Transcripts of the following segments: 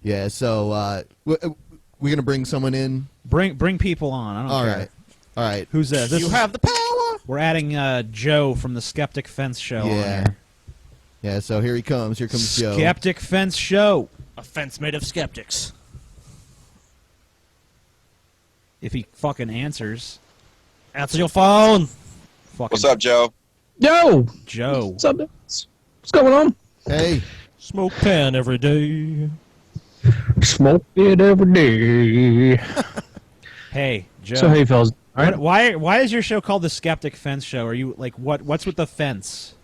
Yeah, so we're going to bring someone in? Bring people on. I don't care. All right. Who's this? You have the power! We're adding Joe from the Skeptic Fence Show on here. Yeah, so here he comes. Here comes Joe. Skeptic Fence Show. A fence made of skeptics. If he fucking answers. Answer your phone! Fucking What's up, Joe? Yo! Joe. What's up? What's going on? Hey. Smoke pan every day. Smoke it every day. Hey, Joe. So, hey, fellas. All right. Why is your show called the Skeptic Fence Show? Are you like what's with the fence?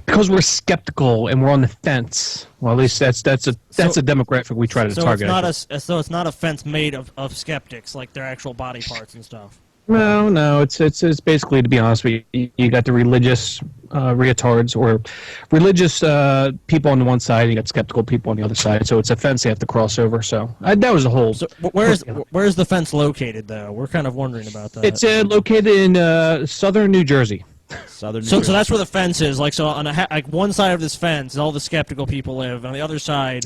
Because we're skeptical and we're on the fence. Well, at least that's a demographic we try to target. So it's not a fence made of skeptics, like their actual body parts and stuff. No, it's basically, to be honest with you, you got the religious retards or religious people on the one side, and you got skeptical people on the other side. So it's a fence they have to cross over. So that was the whole. So where's the fence located, though? We're kind of wondering about that. It's located in southern New Jersey. So that's where the fence is. Like, so on like one side of this fence, all the skeptical people live. On the other side,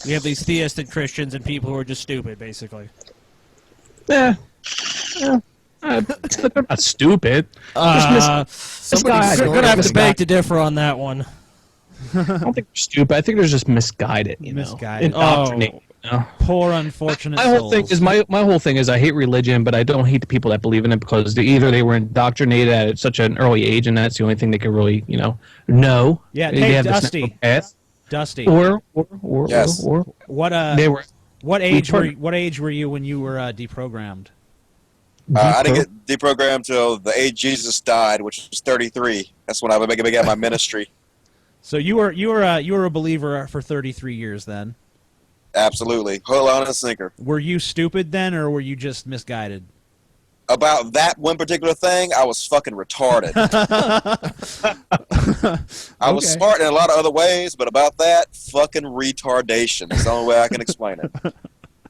we have these theistic Christians and people who are just stupid, basically. Yeah. They're not stupid. Somebody's going to have to beg to differ on that one. I don't think they're stupid. I think they're just misguided. Misguided. Indoctrinated. Poor unfortunate my whole thing is my whole thing is I hate religion, but I don't hate the people that believe in it because they were indoctrinated at such an early age, and that's the only thing they can really know. Yeah, they hey, have Dusty. Or Yes. What age were you when you were deprogrammed? I didn't get deprogrammed till the age Jesus died, which was 33. That's when I began my ministry. So you were a believer for 33 years then. Absolutely, hook, line, and sinker. Were you stupid then, or were you just misguided? About that one particular thing, I was fucking retarded. I was smart in a lot of other ways, but about that, fucking retardation. That's the only way I can explain it.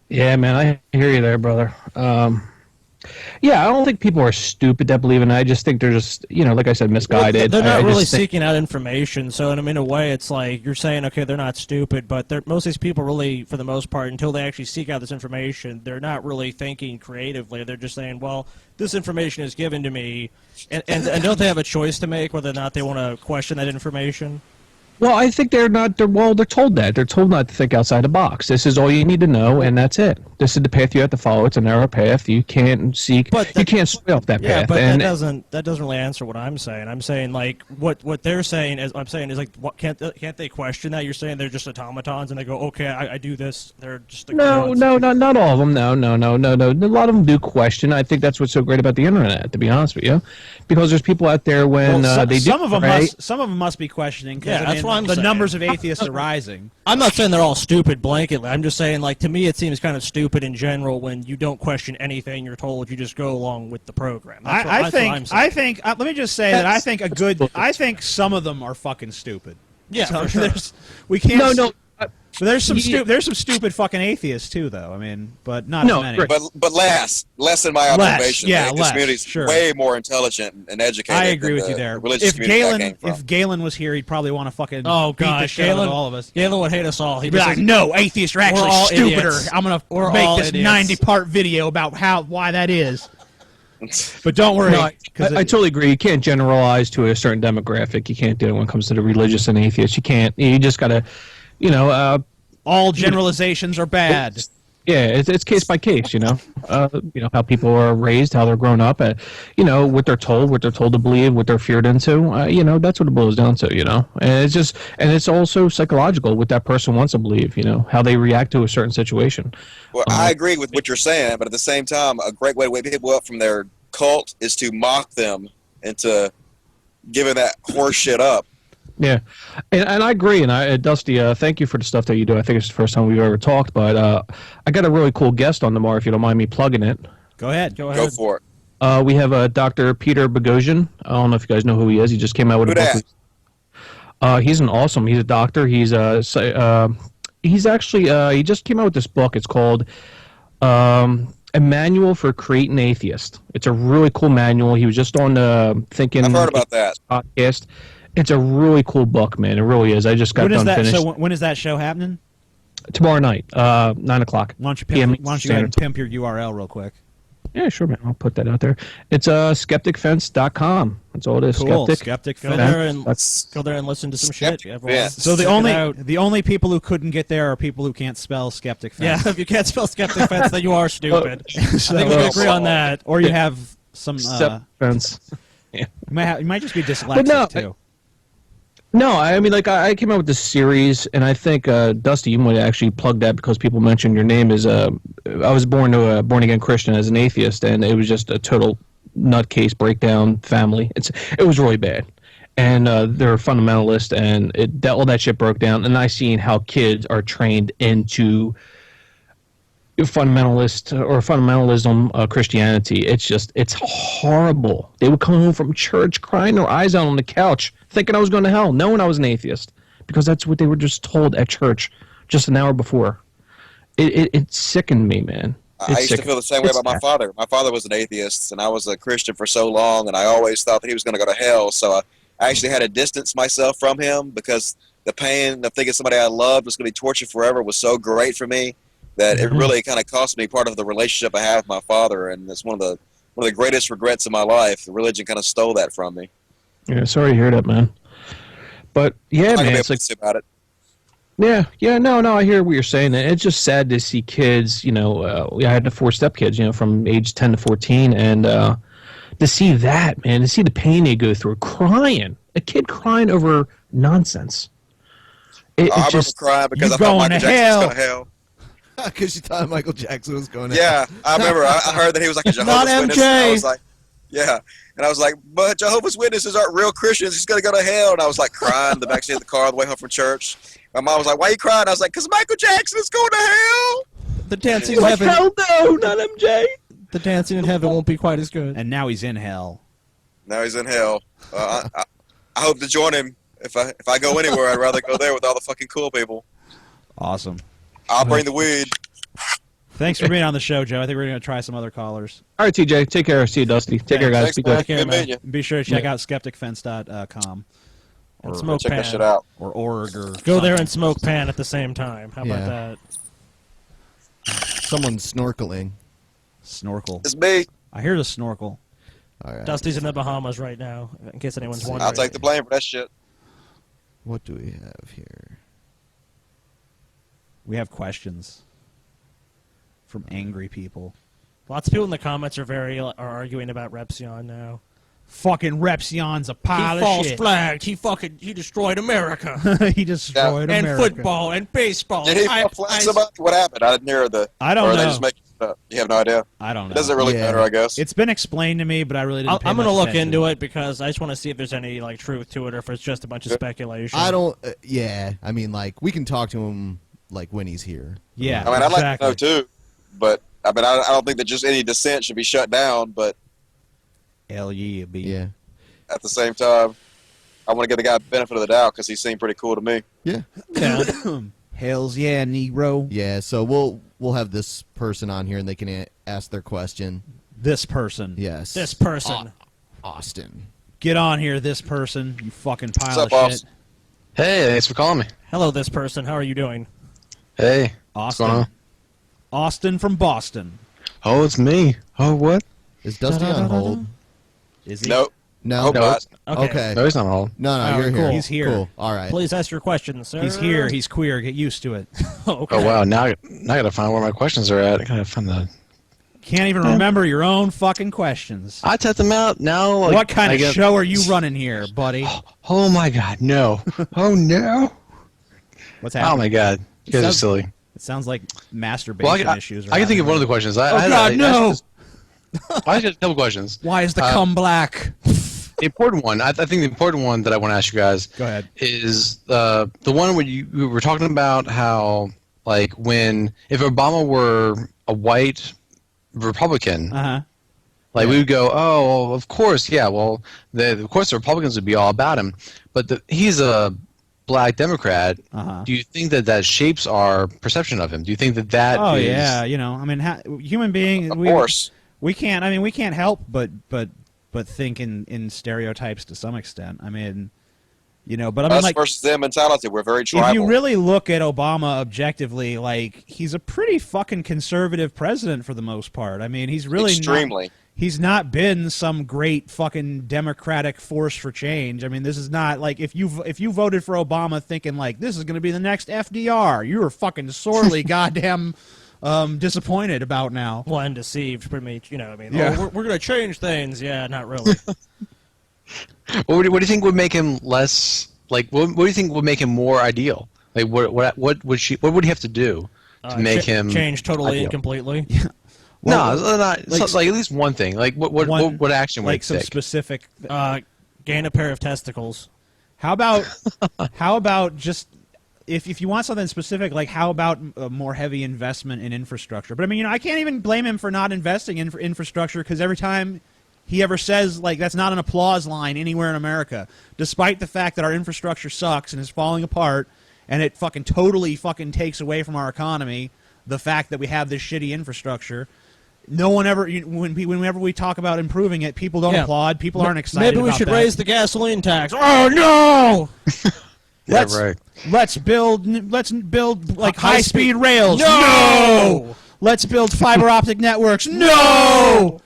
Yeah, man, I hear you there, brother. Yeah, I don't think people are stupid that believe in it. I just think they're just, like I said, misguided. They're not really seeking out information. So in a way, it's like you're saying, okay, they're not stupid, but most of these people really, for the most part, until they actually seek out this information, they're not really thinking creatively. They're just saying, well, this information is given to me, and don't they have a choice to make whether or not they want to question that information? Well, I think they're told that. They're told not to think outside the box. This is all you need to know, and that's it. This is the path you have to follow. It's a narrow path. You can't you can't sway off that path. Yeah, but that doesn't really answer what I'm saying. I'm saying, like, what they're saying is, like, what can't they question that? You're saying they're just automatons, and they go, okay, I do this. They're just not all of them. No. A lot of them do question. I think that's what's so great about the internet, to be honest with you, because there's people out there when some of them must be questioning. Yeah, that's what I'm saying. The numbers of atheists are rising. I'm not saying they're all stupid blanketly. I'm just saying, like, to me, it seems kind of stupid in general when you don't question anything you're told. You just go along with the program. I think. Let me just say that I think some of them are fucking stupid. Yeah, so for sure. We can't. No. But there's some stupid fucking atheists too, though. I mean, but not as many. But less in my observation. Yeah, this community's way more intelligent and educated. I agree with you there. If Galen was here, he'd probably want to fucking beat the shit out of all of us. Galen would hate us all. He'd be like, "No, atheists are actually stupider. Idiots. I'm gonna make this 90-part video about why that is." But don't worry. No, I totally agree. You can't generalize to a certain demographic. You can't do it when it comes to the religious and atheists. You can't. You just gotta. All generalizations are bad. Yeah, it's case by case. How people are raised, how they're grown up, what they're told to believe, what they're feared into. That's what it boils down to. And it's also psychological. What that person wants to believe. How they react to a certain situation. Well, I agree with what you're saying, but at the same time, a great way to wake people up from their cult is to mock them into giving that horse shit up. Yeah, and I agree. And Dusty, thank you for the stuff that you do. I think it's the first time we've ever talked. But I got a really cool guest on tomorrow, if you don't mind me plugging it. Go ahead. Go for it. We have Dr. Peter Bigot. I don't know if you guys know who he is. He just came out with a book. He's a doctor. He's actually he just came out with this book. It's called A Manual for Creating Atheist. It's a really cool manual. He was just on Thinking. I've heard about that podcast. It's a really cool book, man. It really is. I just got done finished. So when is that show happening? tomorrow night, 9 o'clock. Why don't you PM go ahead and pimp your URL real quick? Yeah, sure, man. I'll put that out there. It's skepticfence.com. That's all it is. Cool. Skeptic. Go there and listen to some shit. Everyone. So the only people who couldn't get there are people who can't spell Skeptic Fence. Yeah, if you can't spell Skeptic Fence, then you are stupid. I think we can agree on that. Or you have some. Fence. Yeah. You might just be dyslexic too. No, I mean, like, I came out with this series, and I think, Dusty, you might actually plug that because people mentioned your name is, I was born to a born-again Christian as an atheist, and it was just a total nutcase breakdown family. It was really bad. And they're fundamentalists, and all that shit broke down, and I seen how kids are trained into fundamentalism Christianity. It's horrible. They would come home from church crying their eyes out on the couch, thinking I was going to hell, knowing I was an atheist, because that's what they were just told at church just an hour before. It sickened me, man. I used to feel the same way about my father. My father was an atheist, and I was a Christian for so long, and I always thought that he was going to go to hell. So I actually had to distance myself from him because the pain of thinking somebody I loved was going to be tortured forever was so great for me that it really kind of cost me part of the relationship I have with my father, and it's one of the greatest regrets of my life. The religion kind of stole that from me. Yeah, sorry to hear that, man. But yeah, man, it's like about it. Yeah, no, I hear what you're saying. It's just sad to see kids. I had the 4 stepkids, from age 10 to 14, and to see that, man, to see the pain they go through, crying, a kid crying over nonsense. I remember crying because I thought Michael Jackson was going to hell. Because you thought Michael Jackson was going to hell. Yeah, I remember. I heard that he was like a Jehovah's Witness. And I was like, yeah. And I was like, but Jehovah's Witnesses aren't real Christians. He's going to go to hell. And I was like crying in the backseat of the car on the way home from church. My mom was like, why are you crying? I was like, because Michael Jackson is going to hell. The dancing in heaven. Hell no, not MJ. The dancing in heaven won't be quite as good. And now he's in hell. Now he's in hell. I hope to join him. If I go anywhere, I'd rather go there with all the fucking cool people. Awesome. I'll bring the weed. Thanks for being on the show, Joe. I think we're going to try some other callers. All right, TJ. Take care. See you, Dusty. Take care, guys. Thanks, man. Good meeting you. Be sure to check out skepticfence.com. Or smoke check pan. that shit out. Or org. Or Go something. there and smoke pan at the same time. How about that? Someone's snorkeling. Snorkel. It's me. I hear the snorkel. All right. Dusty's in the Bahamas right now, in case anyone's wondering. I'll take the blame for that shit. What do we have here? We have questions from angry people. Lots of people in the comments are arguing about Repsion now. Fucking Repsion's a pile He of false shit. flagged. He destroyed America. He destroyed and America. football and baseball. Did he flag somebody? What happened? I didn't hear the. I don't or know. They just making it up. You have no idea. I don't know. It doesn't really matter, I guess. It's been explained to me, but I really didn't. I'm going to look into it because I just want to see if there's any truth to it, or if it's just a bunch of speculation. I don't. Yeah, I mean, we can talk to him when he's here. Yeah, I mean, I'd like to know too, but I mean, I don't think that just any dissent should be shut down. But hell yeah, B. Yeah. At the same time, I want to give the guy benefit of the doubt because he seemed pretty cool to me. Yeah. Hells yeah, Negro. Yeah. So we'll have this person on here, and they can ask their question. This person. Yes. This person. Austin. Get on here, this person. You fucking pile What's up, of shit. Austin? Hey, thanks for calling me. Hello, this person. How are you doing? Hey, Austin. what's going on? Austin from Boston. Oh, it's me. Oh, what? Is Dusty on hold? Is he? Nope. No. Hope not. Okay. No, he's not on hold. No, All you're right, here. cool. He's here. Cool. All right. Please ask your question, sir. He's here. He's queer. Get used to it. Okay. Oh, wow. Now I gotta find where my questions are at. I gotta find the. Can't even remember your own fucking questions. I typed them out. Now, like, What kind I of get- show are you running here, buddy? Oh my God, no. Oh no. What's Oh happening? my God. You guys are Sounds- silly. It sounds like masturbation Well, issues. I can think of one of the questions. I God, no! I got a couple questions. Why is the cum black? The important one, I think the important one that I want to ask you guys Go ahead. is the one where we were talking about how, like, if Obama were a white Republican, Uh-huh. like, we would go, oh, well, of course, yeah, well, of course the Republicans would be all about him, but he's a black Democrat. Uh-huh. Do you think that shapes our perception of him? Do you think that Oh is- yeah, I mean, human beings. Of course. We can't. I mean, we can't help but think in stereotypes to some extent. I mean, But I mean, Us like, versus them mentality. We're very tribal. if you really look at Obama objectively, like, he's a pretty fucking conservative president for the most part. I mean, he's really extremely. He's not been some great fucking democratic force for change. I mean, this is not like if you voted for Obama thinking like this is going to be the next FDR, you were fucking sorely goddamn disappointed about now. Well, and deceived, pretty much. I mean, Yeah. we're going to change things. Yeah, not really. What do you think would make him less like? What do you think would make him more ideal? Like, what would he have to do to make him change totally ideal? and completely? No, like at least one thing. Like what action would like it some take? specific. Gain a pair of testicles. How about just if you want something specific, like how about a more heavy investment in infrastructure? But I mean, I can't even blame him for not investing in infrastructure because every time he ever says, like, that's not an applause line anywhere in America, despite the fact that our infrastructure sucks and is falling apart, and it fucking totally fucking takes away from our economy, the fact that we have this shitty infrastructure. No one ever, whenever we talk about improving it, people don't applaud. People aren't excited. Maybe we about should that. raise the gasoline tax. Oh no! Let's build like high speed rails. No! Let's build fiber optic networks. No!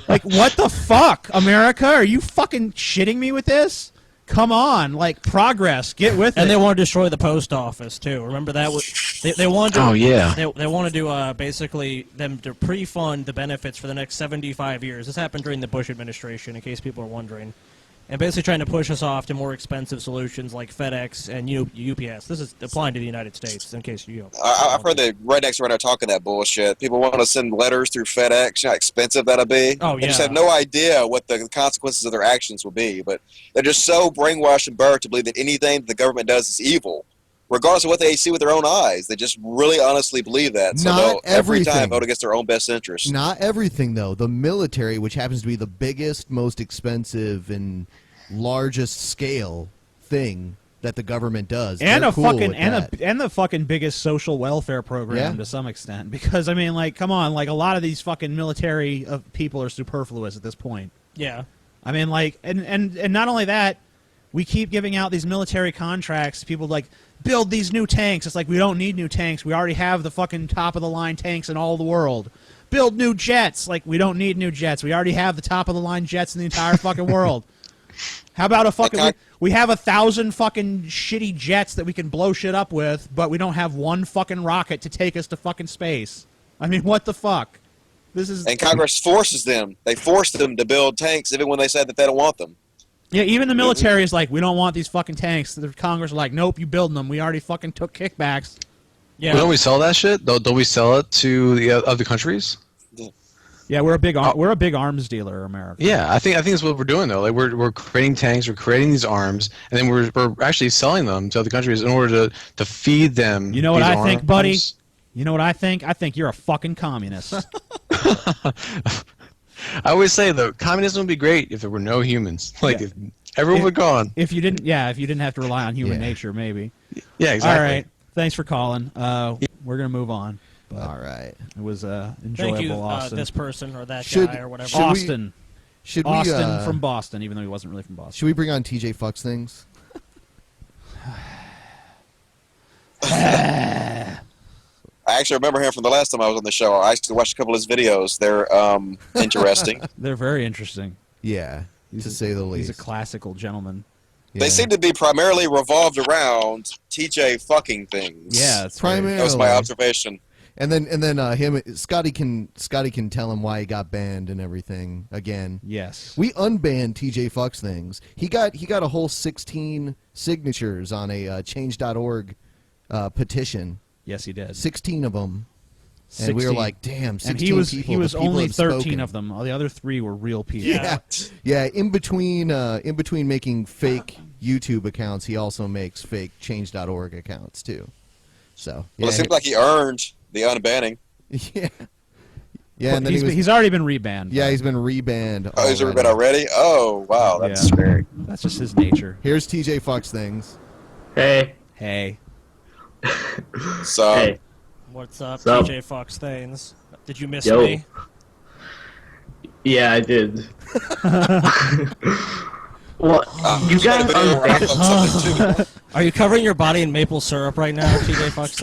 Like, what the fuck, America? Are you fucking shitting me with this? Come on, like, progress. Get with it. And they want to destroy the post office too. Remember that? They want to. Oh, yeah. They want to do basically them to pre-fund the benefits for the next 75 years. This happened during the Bush administration, in case people are wondering. And basically trying to push us off to more expensive solutions like FedEx and UPS. This is applying to the United States, in case you. I've heard the rednecks around there talking that bullshit. People want to send letters through FedEx. You know how expensive that'll be. Oh, They just yeah. have no idea what the consequences of their actions will be. But they're just so brainwashed and burnt to believe that anything the government does is evil, regardless of what they see with their own eyes. They just really honestly believe that. So Not they'll every time everything. vote against their own best interest. Not everything, though. The military, which happens to be the biggest, most expensive, and largest scale thing that the government does, and they're a cool fucking with and that. and the fucking biggest social welfare program Yeah. to some extent. Because I mean, like, come on, like a lot of these fucking military people are superfluous at this point. Yeah. I mean, like, and not only that, we keep giving out these military contracts. People like build these new tanks. It's like we don't need new tanks. We already have the fucking top of the line tanks in all the world. Build new jets. Like, we don't need new jets. We already have the top of the line jets in the entire fucking world. How about a fucking we have 1,000 fucking shitty jets that we can blow shit up with, but we don't have one fucking rocket to take us to fucking space. I mean, what the fuck? This is And Congress forces them. They force them to build tanks even when they said that they don't want them. Yeah, even the military is like, we don't want these fucking tanks. The Congress are like, nope, you building them. We already fucking took kickbacks. Yeah. Well, don't we sell that shit? Don't we sell it to the other countries? Yeah, we're a big arms dealer, America. Yeah, I think that's what we're doing though. Like we're creating tanks, we're creating these arms, and then we're actually selling them to other countries in order to feed them. You know what these I think, buddy? arms. You know what I think? I think you're a fucking communist. I always say though, communism would be great if there were no humans. Like Yeah. if everyone were gone. if you didn't have to rely on human nature, maybe. Yeah, exactly. All right. Thanks for calling. We're gonna move on. But All right. it was enjoyable, Thank you, Austin. this person or that Should- guy or whatever. should we- Austin. Should Austin we, from Boston, even though he wasn't really from Boston. Should we bring on TJ Fucks Things? I actually remember him from the last time I was on the show. I actually watched a couple of his videos. They're interesting. They're very interesting. Yeah, to say the least. He's a classical gentleman. Yeah. They seem to be primarily revolved around TJ fucking things. Yeah, that's Primarily. That was my observation. And then Scotty can tell him why he got banned and everything again. Yes. We unbanned TJ Fucks Things. He got a whole 16 signatures on a change.org petition. Yes, he did. 16 of them. And we were 16. like, damn, 16 And he was people. he was the people only have 13 spoken. of them. All the other 3 were real people. Yeah. Yeah, in between making fake YouTube accounts, he also makes fake change.org accounts too. So, Well, it seems like he earned the unbanning. yeah. Yeah, and then he's already been rebanned. yeah, though. he's been rebanned. Oh, he's been already? Oh, wow. That's Yeah. scary. That's just his nature. Here's TJ Fucks Things. Hey. Hey. So, Hey. What's up, Sup? TJ Fox Thanes? Did you miss Yo. me? Yeah, I did. Well, you guys understand. Are you covering your body in maple syrup right now, TJ Fox?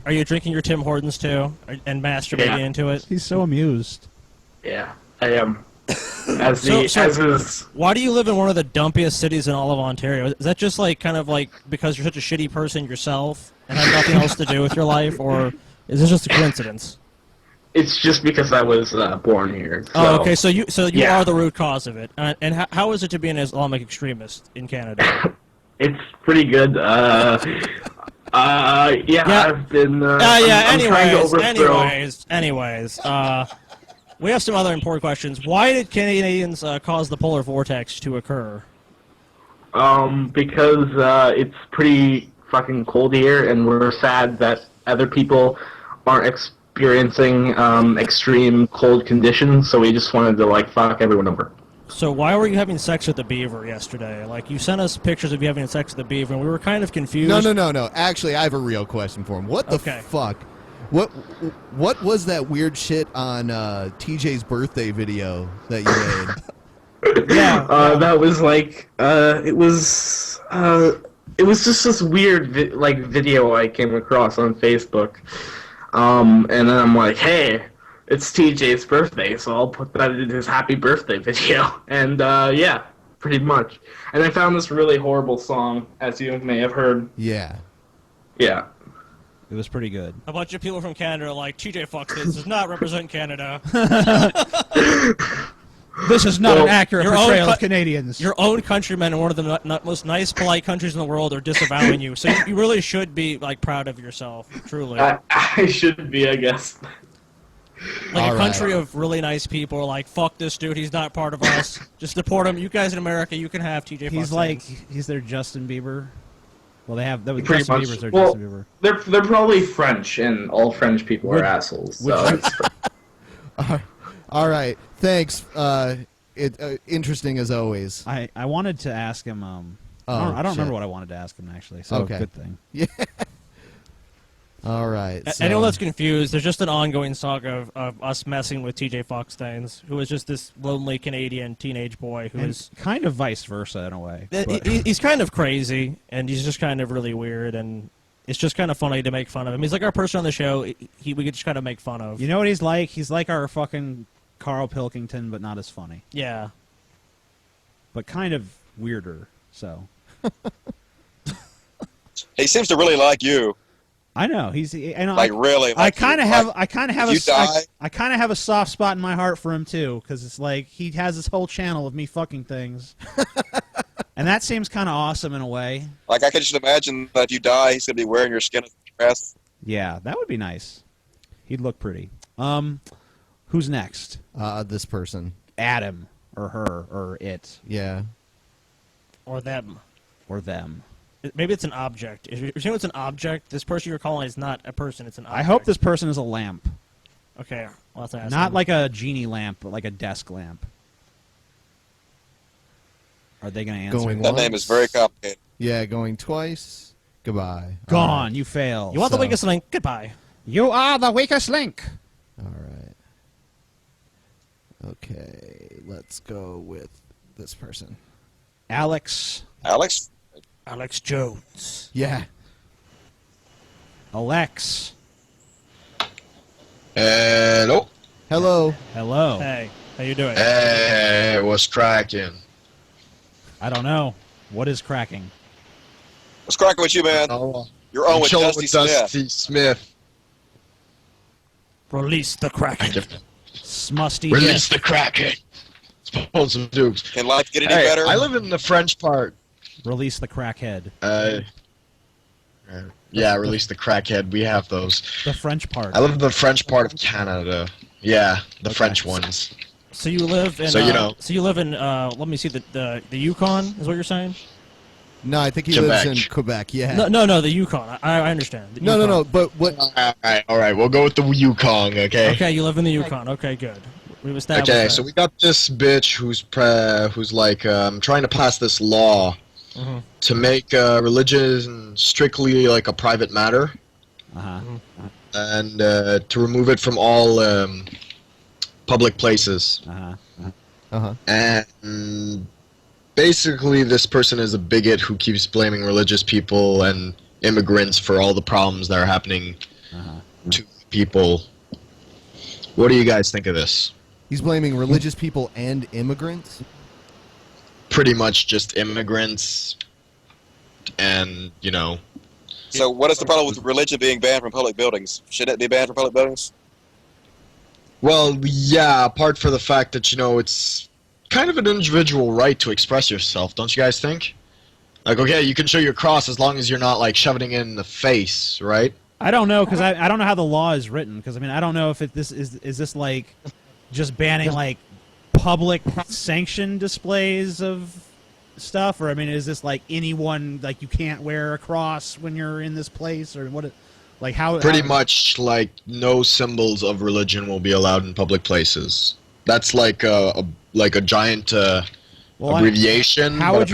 Are you drinking your Tim Hortons too, and masturbating into it? He's so amused. Yeah, I am. As why do you live in one of the dumpiest cities in all of Ontario? Is that just like kind of like because you're such a shitty person yourself and have nothing else to do with your life, or is this just a coincidence? It's just because I was born here. So, oh, okay. So you yeah. are the root cause of it. And how is it to be an Islamic extremist in Canada? It's pretty good. Yeah, I've been. Anyways. We have some other important questions. Why did Canadians cause the polar vortex to occur? Because it's pretty fucking cold here, and we're sad that other people aren't experiencing extreme cold conditions, so we just wanted to, like, fuck everyone over. So why were you having sex with the beaver yesterday? Like, you sent us pictures of you having sex with the beaver, and we were kind of confused. No. Actually, I have a real question for him. What the fuck? What was that weird shit on TJ's birthday video that you made? That was like it was just this weird video I came across on Facebook, and then I'm like, hey, it's TJ's birthday, so I'll put that in his happy birthday video, and yeah, pretty much. And I found this really horrible song, as you may have heard. Yeah. It was pretty good. A bunch of people from Canada are like, TJ Fox does not represent Canada. This is not an accurate portrayal of Canadians. Your own countrymen in one of the most nice, polite countries in the world are disavowing you. So you really should be like proud of yourself, truly. I should be, I guess. Like a country of really nice people are like, fuck this dude, he's not part of us. Just deport him. You guys in America, you can have TJ Fox. He's like, he's their Justin Bieber. Well, they have Justin Bieber's their Justin Bieber. They're probably French, and all French people are assholes. So. All right, thanks. Interesting as always. I wanted to ask him. I don't remember what I wanted to ask him actually. So good thing. Yeah. All right. So. Anyone that's confused, there's just an ongoing saga of us messing with TJ Fox Things, who is just this lonely Canadian teenage boy who is kind of vice versa in a way. He's kind of crazy, and he's just kind of really weird, and it's just kind of funny to make fun of him. He's like our person on the show. We could just kind of make fun of. You know what he's like? He's like our fucking Carl Pilkington, but not as funny. Yeah. But kind of weirder. So. He seems to really like you. I know really. I kind of have a soft spot in my heart for him too, because it's like he has this whole channel of me fucking things, and that seems kind of awesome in a way. Like I can just imagine that if you die, he's gonna be wearing your skin as a dress. Yeah, that would be nice. He'd look pretty. Who's next? This person. Adam or her or it. Yeah. Or them. Or them. Maybe it's an object. If you're saying it's an object, this person you're calling is not a person, it's an object. I hope this person is a lamp. Okay, I'll have to ask Not him. like a genie lamp, but like a desk lamp. Are they going to answer? That name is very complicated. Yeah, going twice. Goodbye. Gone. You fail. You are the weakest link. Goodbye. You are the weakest link. All right. Okay, let's go with this person. Alex Jones. Yeah. Alex. Hello. Hello. Hello. Hey, how you doing? Hey, what's cracking? I don't know. What is cracking? What's cracking with you, man? You're on with Dusty Smith. Release the Crackin. Smusty. Release the Crackin. Pull some dukes. Can life get any better? I live in the French part. Release the crackhead. Yeah, release the crackhead. We have those. The French part. I live in the French part of Canada. Yeah, the French ones. So you live in. So you know. So you live in. Let me see the Yukon is what you're saying. No, I think he lives in Quebec. Yeah. No, the Yukon. I understand. No. But what? All right. We'll go with the Yukon. Okay. Okay, you live in the Yukon. Okay, good. We've established. Okay, that. so we got this bitch who's like trying to pass this law to make religion strictly like a private matter, and to remove it from all public places. And basically, this person is a bigot who keeps blaming religious people and immigrants for all the problems that are happening to people. What do you guys think of this? He's blaming religious people and immigrants? Pretty much just immigrants and, you know... So what is the problem with religion being banned from public buildings? Should it be banned from public buildings? Well, yeah, apart from the fact that, you know, it's kind of an individual right to express yourself, don't you guys think? Like, okay, you can show your cross as long as you're not, like, shoving it in the face, right? I don't know, because I don't know how the law is written, because, I mean, I don't know if this is this, like, just banning, like, public sanctioned displays of stuff, or, I mean, is this, like, anyone, like, you can't wear a cross when you're in this place, or what, like, how... Pretty much, like, no symbols of religion will be allowed in public places. That's like a giant abbreviation. How would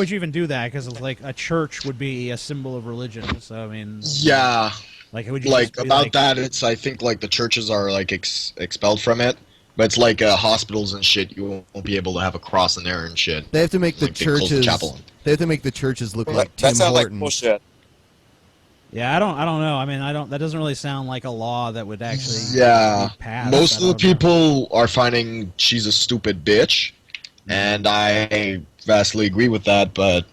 you even do that? Because like a church would be a symbol of religion. So I mean, yeah, like would you like just be about like, that? It's I think like the churches are like expelled from it, but it's like hospitals and shit. You won't be able to have a cross in there and shit. They have to make the Like, they close the churches. chapel. They have to make the churches look like That Tim sounds like Hortons. bullshit. Yeah, I don't know. I mean, that doesn't really sound like a law that would actually Yeah, be passed. most I of the don't know. people are finding she's a stupid bitch, and I vastly agree with that, but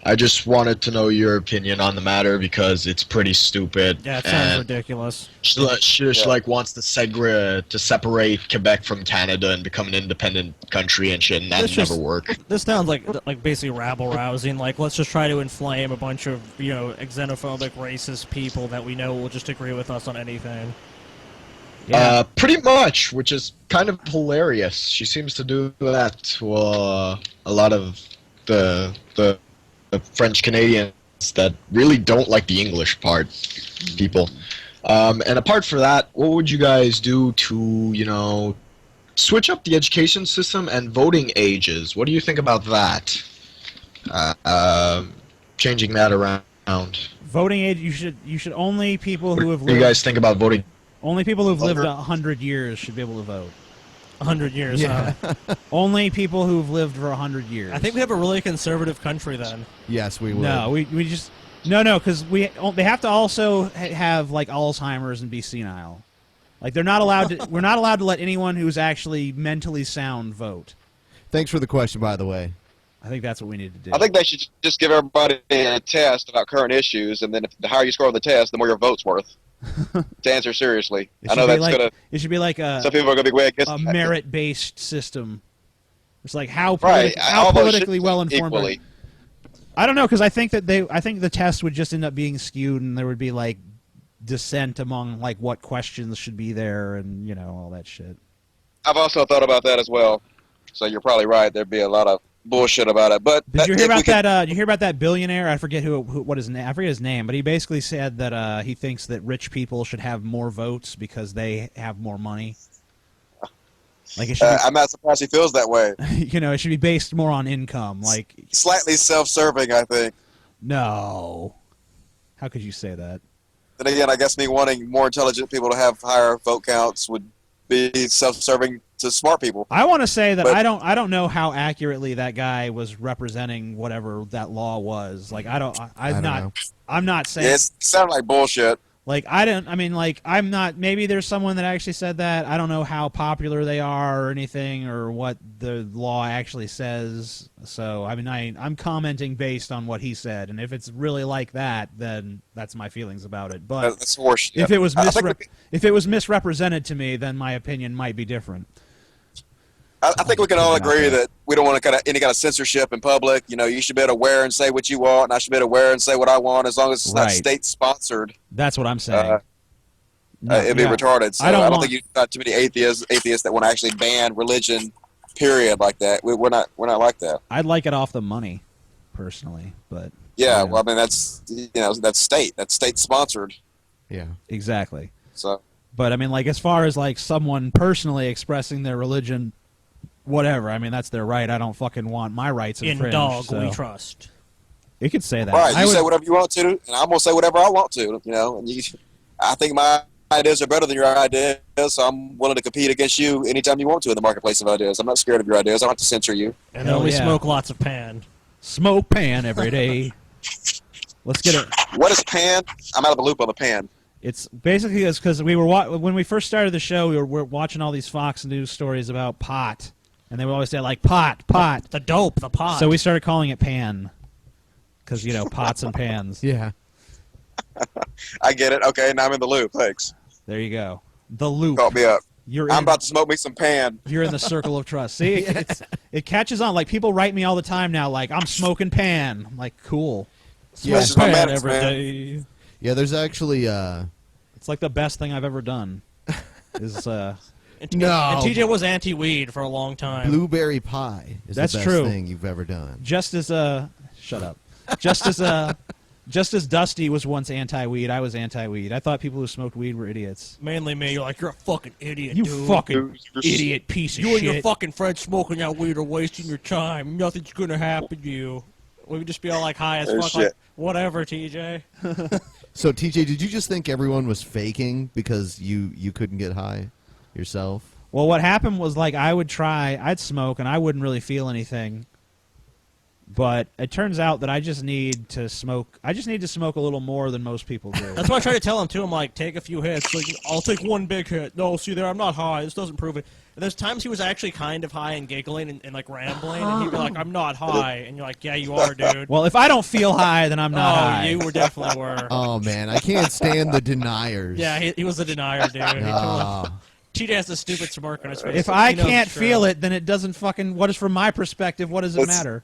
I just wanted to know your opinion on the matter because it's pretty stupid. Yeah, it sounds ridiculous. She like wants to separate Quebec from Canada and become an independent country and shit, and that This never just- work. This sounds like basically rabble rousing. Like, let's just try to inflame a bunch of xenophobic, racist people that we know will just agree with us on anything. Yeah. Pretty much, which is kind of hilarious. She seems to do that to a lot of the French Canadians that really don't like the English part people. And apart from that, what would you guys do to, you know, switch up the education system and voting ages? What do you think about that? Changing that around. Voting age, you should only people who have What do you lived guys think about voting? only people who've lived 100 years should be able to vote. 100 years. Yeah. Only people who've lived for 100 years. I think we have a really conservative country then. Yes, we would. No, we just no, because they have to also have like Alzheimer's and be senile. Like they're not allowed to. We're not allowed to let anyone who's actually mentally sound vote. Thanks for the question, by the way. I think that's what we need to do. I think they should just give everybody a test about current issues, and then the higher you score on the test, the more your vote's worth. To answer seriously, I know that's gonna. It should be like a Some people are gonna be way against a that. merit-based system. It's like how Right, how almost politically should well informed. equally. I don't know, because I think the test would just end up being skewed, and there would be like dissent among like what questions should be there, and all that shit. I've also thought about that as well. So you're probably right. There'd be a lot of bullshit about it. But Did you hear if we about could- that? Did you hear about that billionaire? I forget what his name. I forget his name, but he basically said that he thinks that rich people should have more votes because they have more money. Like it should be, I'm not surprised he feels that way. it should be based more on income. Like Slightly self-serving, I think. no, how could you say that? Then again, I guess me wanting more intelligent people to have higher vote counts would be self-serving to smart people. I want to say that But- I don't know how accurately that guy was representing whatever that law was. Like I'm don't not know. I'm not saying Yeah, it sounded like bullshit. like I'm not, maybe there's someone that actually said that. I don't know how popular they are or anything or what the law actually says. So I mean I'm commenting based on what he said, and if it's really like that, then that's my feelings about it. But That's horseshit. if it was I think if it was misrepresented to me, then my opinion might be different. I think we can all agree that we don't want any kind of censorship in public. You should be able to wear and say what you want, and I should be able to wear and say what I want, as long as it's not Right. state-sponsored. That's what I'm saying. No, It'd be yeah. retarded. So I I don't don't, want- think you've got too many atheists that want to actually ban religion. Period, like that. We're not like that. I'd like it off the money, personally, but Yeah, well, I mean that's that's state-sponsored. Yeah. exactly. So But I mean, like as far as like someone personally expressing their religion, whatever. I mean, that's their right. I don't fucking want my rights In infringed. dog, so. we trust. You could say that. right, I you would- say whatever you want to, and I'm gonna say whatever I want to. And I think my ideas are better than your ideas, so I'm willing to compete against you anytime you want to in the marketplace of ideas. I'm not scared of your ideas. I don't have to censor you. And then we smoke lots of pan. Smoke pan every day. Let's get it. What is pan? I'm out of the loop on the pan. It's basically because we were when we first started the show, we were watching all these Fox News stories about pot, and they would always say like pot, the dope, the pot. So we started calling it pan, because pots and pans. Yeah. I get it. Okay, now I'm in the loop. Thanks. There you go. The loop. Caught me up. I'm about to smoke me some pan. You're in the circle of trust. See, it catches on. Like people write me all the time now. Like I'm smoking pan. I'm like, cool. Yeah, this is my pan medicine, every man. day. Yeah, there's actually It's like the best thing I've ever done. Is And No. TJ was anti-weed for a long time. blueberry pie is That's the best true. thing you've ever done. just as shut up. Just as Dusty was once anti-weed, I was anti-weed. I thought people who smoked weed were idiots. Mainly me. You're like, you're a fucking idiot, You dude. fucking idiot piece of You shit. and your fucking friends smoking that weed are wasting your time. Nothing's gonna happen to you. We would just be all like high as Oh, fuck. shit. Like, whatever, TJ. So TJ, did you just think everyone was faking because you couldn't get high yourself? Well, what happened was like I'd smoke and I wouldn't really feel anything. But it turns out that I just need to smoke. I just need to smoke a little more than most people do. That's what I try to tell him too. I'm like, take a few hits. Like, I'll take one big hit. No, see there, I'm not high. This doesn't prove it. And there's times he was actually kind of high and giggling and like rambling, and he'd be like, I'm not high, and you're like, yeah, you are, dude. Well, if I don't feel high, then I'm not high. You definitely were. Oh man, I can't stand the deniers. Yeah, he was a denier, dude. TJ has a stupid smirk on his face. If I He knows can't it's true. feel it, then it doesn't fucking. What is from my perspective? What does it matter?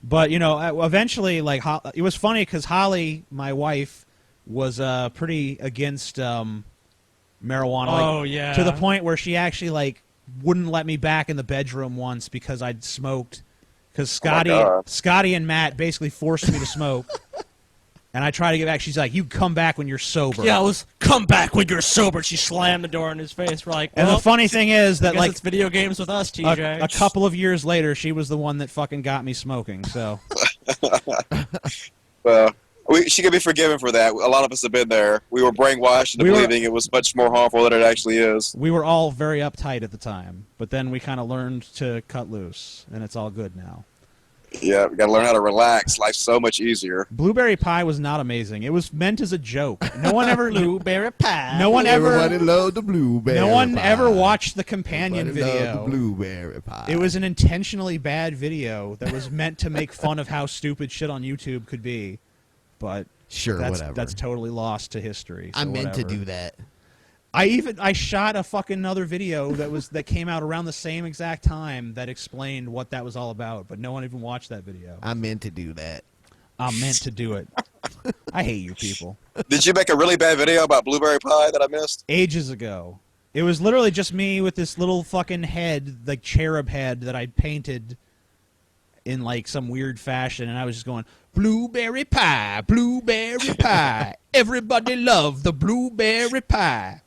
But eventually, like it was funny because Holly, my wife, was pretty against marijuana. Oh yeah. To the point where she actually like wouldn't let me back in the bedroom once because I'd smoked. Because Scotty and Matt basically forced me to smoke. And I tried to get back. She's like, "You come back when you're sober." Yeah, it was come back when you're sober. She slammed the door in his face. We're like, And the funny thing is that like it's video games with us, TJ. a couple of years later, she was the one that fucking got me smoking. So Well, she could be forgiven for that. A lot of us have been there. We were brainwashed into believing it was much more harmful than it actually is. we were all very uptight at the time, but then we kind of learned to cut loose, and it's all good now. Yeah, we got to learn how to relax. Life's so much easier. Blueberry pie was not amazing. It was meant as a joke. No one ever blueberry pie. No one Everybody ever. loved the blueberry No one pie. ever watched the companion Everybody loved video. the blueberry pie. It was an intentionally bad video that was meant to make fun of how stupid shit on YouTube could be, but sure, whatever. that's totally lost to history. So I meant to whatever. do that. I shot a fucking other video that came out around the same exact time that explained what that was all about, but no one even watched that video. I meant to do that. I meant to do it. I hate you people. Did you make a really bad video about blueberry pie that I missed? Ages ago. It was literally just me with this little fucking head, like cherub head that I painted in like some weird fashion, and I was just going, blueberry pie, everybody love the blueberry pie.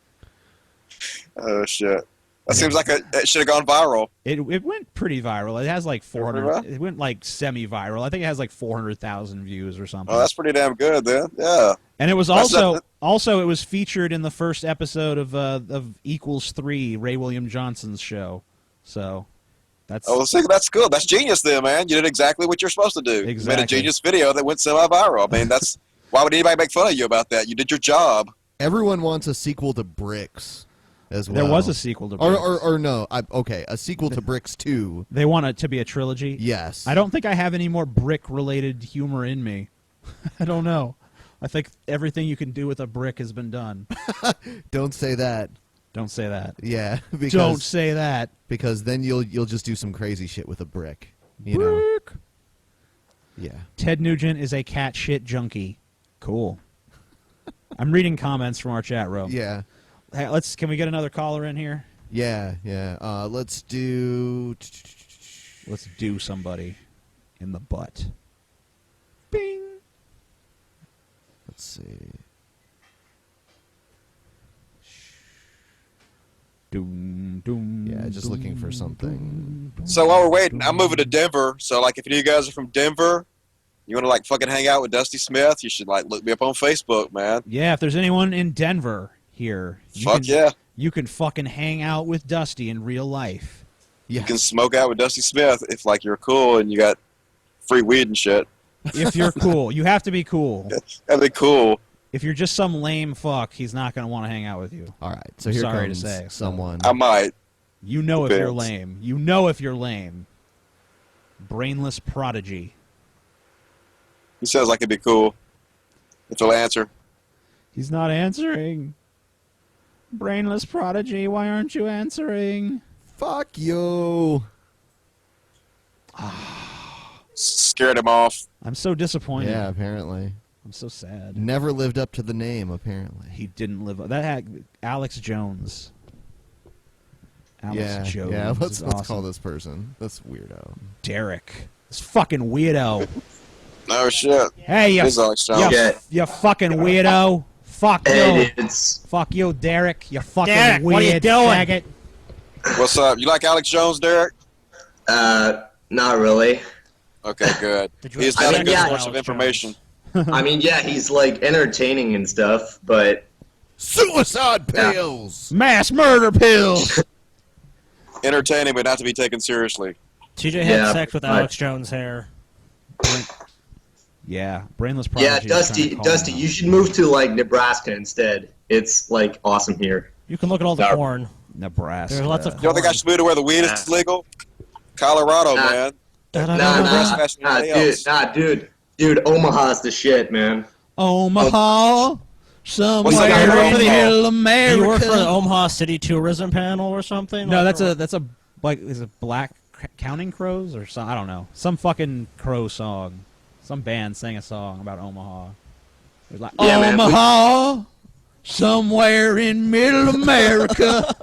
Oh, shit. That seems like it should have gone viral. It went pretty viral. It has like 400. It went like semi-viral. I think it has like 400,000 views or something. Oh, that's pretty damn good, then. Yeah. And it was also it was featured in the first episode of Equals 3, Ray William Johnson's show. So that's That's good. That's genius, then, man. You did exactly what you're supposed to do. Exactly. You made a genius video that went semi-viral. I mean, that's why would anybody make fun of you about that? You did your job. Everyone wants a sequel to Bricks as well. There was a sequel to Bricks. Or no, okay, a sequel to Bricks 2. They want it to be a trilogy? Yes. I don't think I have any more brick-related humor in me. I don't know. I think everything you can do with a brick has been done. Don't say that. Don't say that. Yeah. Because, Don't say that. Because then you'll just do some crazy shit with a brick. You Brick. know? Yeah. Ted Nugent is a cat shit junkie. Cool. I'm reading comments from our chat room. Yeah. Hey, can we get another caller in here? Yeah, yeah. Let's do somebody in the butt. Bing. Let's see. Doom, doom. Yeah, just looking for something. So while we're waiting, I'm moving to Denver. So, like, if any of you guys are from Denver, you want to, like, fucking hang out with Dusty Smith, you should, like, look me up on Facebook, man. Yeah, if there's anyone in Denver, here. Fuck yeah. You can fucking hang out with Dusty in real life. Yeah. You can smoke out with Dusty Smith if like you're cool and you got free weed and shit. If you're cool. You have to be cool. That'd be cool. If you're just some lame fuck, he's not going to want to hang out with you. All right. So I'm here sorry comes to say. someone. I might. You know if Depends. you're lame. You know if you're lame. Brainless prodigy. He sounds like it'd be cool. If he'll answer. He's not answering. Brainless prodigy, why aren't you answering? Fuck you. Scared him off. I'm so disappointed. Yeah, apparently. I'm so sad. Never lived up to the name, apparently. He didn't live up. That had Alex Jones. Alex Jones. Yeah, let's is awesome. call this person. This weirdo. Derek. This fucking weirdo. No shit. Hey, you, He's Alex Jones. you fucking weirdo. Fuck Hey, you. dudes. Fuck you, Derek. You fucking Derek, weird what are you doing? faggot. What's up? You like Alex Jones, Derek? Not really. Okay, good. Did you He's ever not a see good Alex source of information. I mean, yeah, he's like entertaining and stuff, but Suicide pills! Mass murder pills. Entertaining, but not to be taken seriously. TJ had Yeah, sex with but- Alex Jones' hair. Yeah, brainless prodigy. yeah, is trying to Dusty, call Dusty, him you out. should move to like Nebraska instead. It's like awesome here. You can look at all the No. corn. Nebraska. There's lots of You don't think I should move to where the weed is legal? Colorado, Nah. man. Nah, Faster than anybody else. dude, Omaha's the shit, man. Omaha, somewhere that in Omaha? middle Do America. you work for the Omaha City Tourism Panel or something? No, Like, that's a like is it Black Counting Crows or some I don't know some fucking crow song. Some band sang a song about Omaha. It was like Yeah, man, we- Omaha, somewhere in middle America.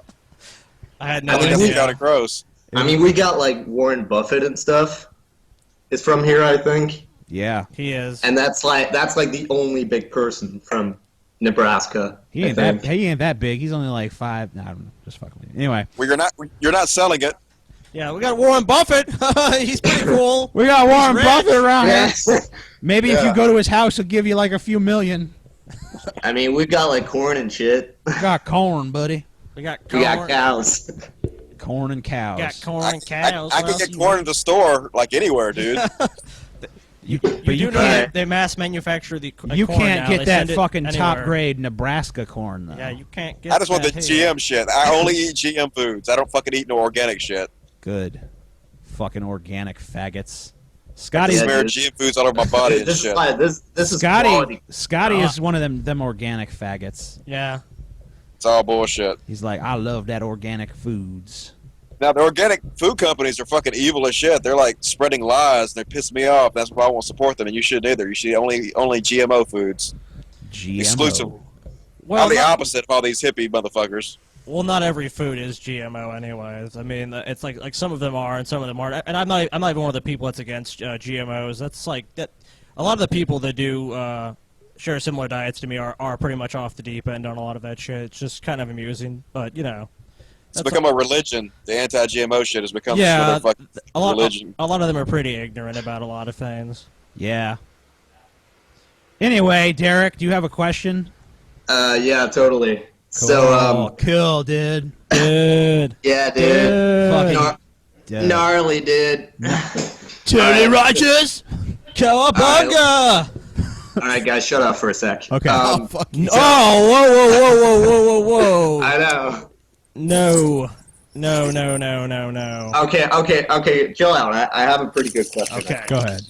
I had no I mean, That's idea. the kind of gross. I mean, we got like Warren Buffett and stuff. Is from here, I think, Yeah, He is. and that's like the only big person from Nebraska. he ain't that big. He's only like 5. No, I don't know. Just fucking with you. Anyway, Well, you're not selling it. Yeah, we got Warren Buffett. He's pretty cool. we got Warren rich. Buffett around here. Yeah. Maybe if you go to his house, he'll give you like a few million. I mean, we got like corn and shit. We got corn, buddy. We got We corn. got cows. Corn and cows. Got corn and cows. I What can else get you corn need? in the store like anywhere, dude. You but do you know can't. they mass manufacture the You corn can't now. get They that send it fucking top anywhere. grade Nebraska corn though. Yeah, you can't get I just want the that here. GM shit. I only eat GM foods. I don't fucking eat no organic shit. Good. Fucking organic faggots. I Scotty, Yeah, smear dude. GM foods all over my body and This shit. is why this is Scotty, quality. Scotty is one of them organic faggots. Yeah. It's all bullshit. He's like, I love that organic foods. Now, the organic food companies are fucking evil as shit. They're like spreading lies, and they're pissing me off. That's why I won't support them, and you shouldn't either. You should only GMO foods. GMO. Exclusive. Well, I'm the not, opposite of all these hippie motherfuckers. well, not every food is GMO, anyways. I mean, it's like some of them are and some of them aren't. And I'm not even one of the people that's against GMOs. That's like that. A lot of the people that do share similar diets to me are pretty much off the deep end on a lot of that shit. It's just kind of amusing, but you know. It's become a religion. The anti-GMO shit has become Yeah, another fucking religion. a lot of them are pretty ignorant about a lot of things. Yeah. Anyway, Derek, do you have a question? Yeah, totally. Cool. So, cool, dude. Good. yeah, dude. Fucking Gnar- gnarly, dude. Tony Alright. Rogers. Cowabunga! All right, guys, shut up for a sec. Okay. Oh, fuck you. Oh, whoa, whoa, whoa, whoa, whoa, whoa, whoa! I know. No. No, no, no, no, no. Okay. Chill out. I have a pretty good question. Okay. Go ahead.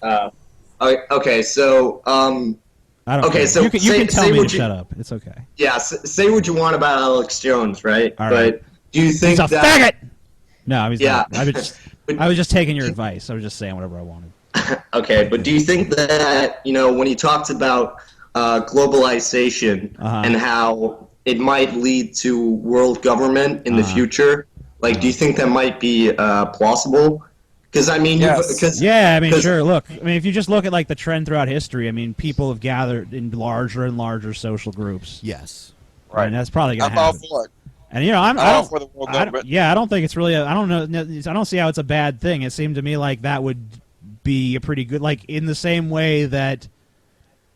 Okay. So, I don't Okay, care. so you can say- tell say me what to you- shut up. It's okay. yeah. Say what you want about Alex Jones, right? All right. But do you think He's a that? faggot. No, he's Yeah. not. I was just taking your advice. I was just saying whatever I wanted. Okay, but do you think that when he talks about globalization Uh-huh. and how it might lead to world government in the Uh-huh. future, like, do you think that might be plausible? Because I mean, Yes. because Yeah, I mean, 'cause- sure. Look, I mean, if you just look at like the trend throughout history, I mean, people have gathered in larger and larger social groups. Yes. Right. And that's probably gonna I'm all happen. for it. And you know, I I'm all don't. for the world I don't- government. yeah, I don't think it's really. I don't know. I don't see how it's a bad thing. It seemed to me like that would be a pretty good. Like in the same way that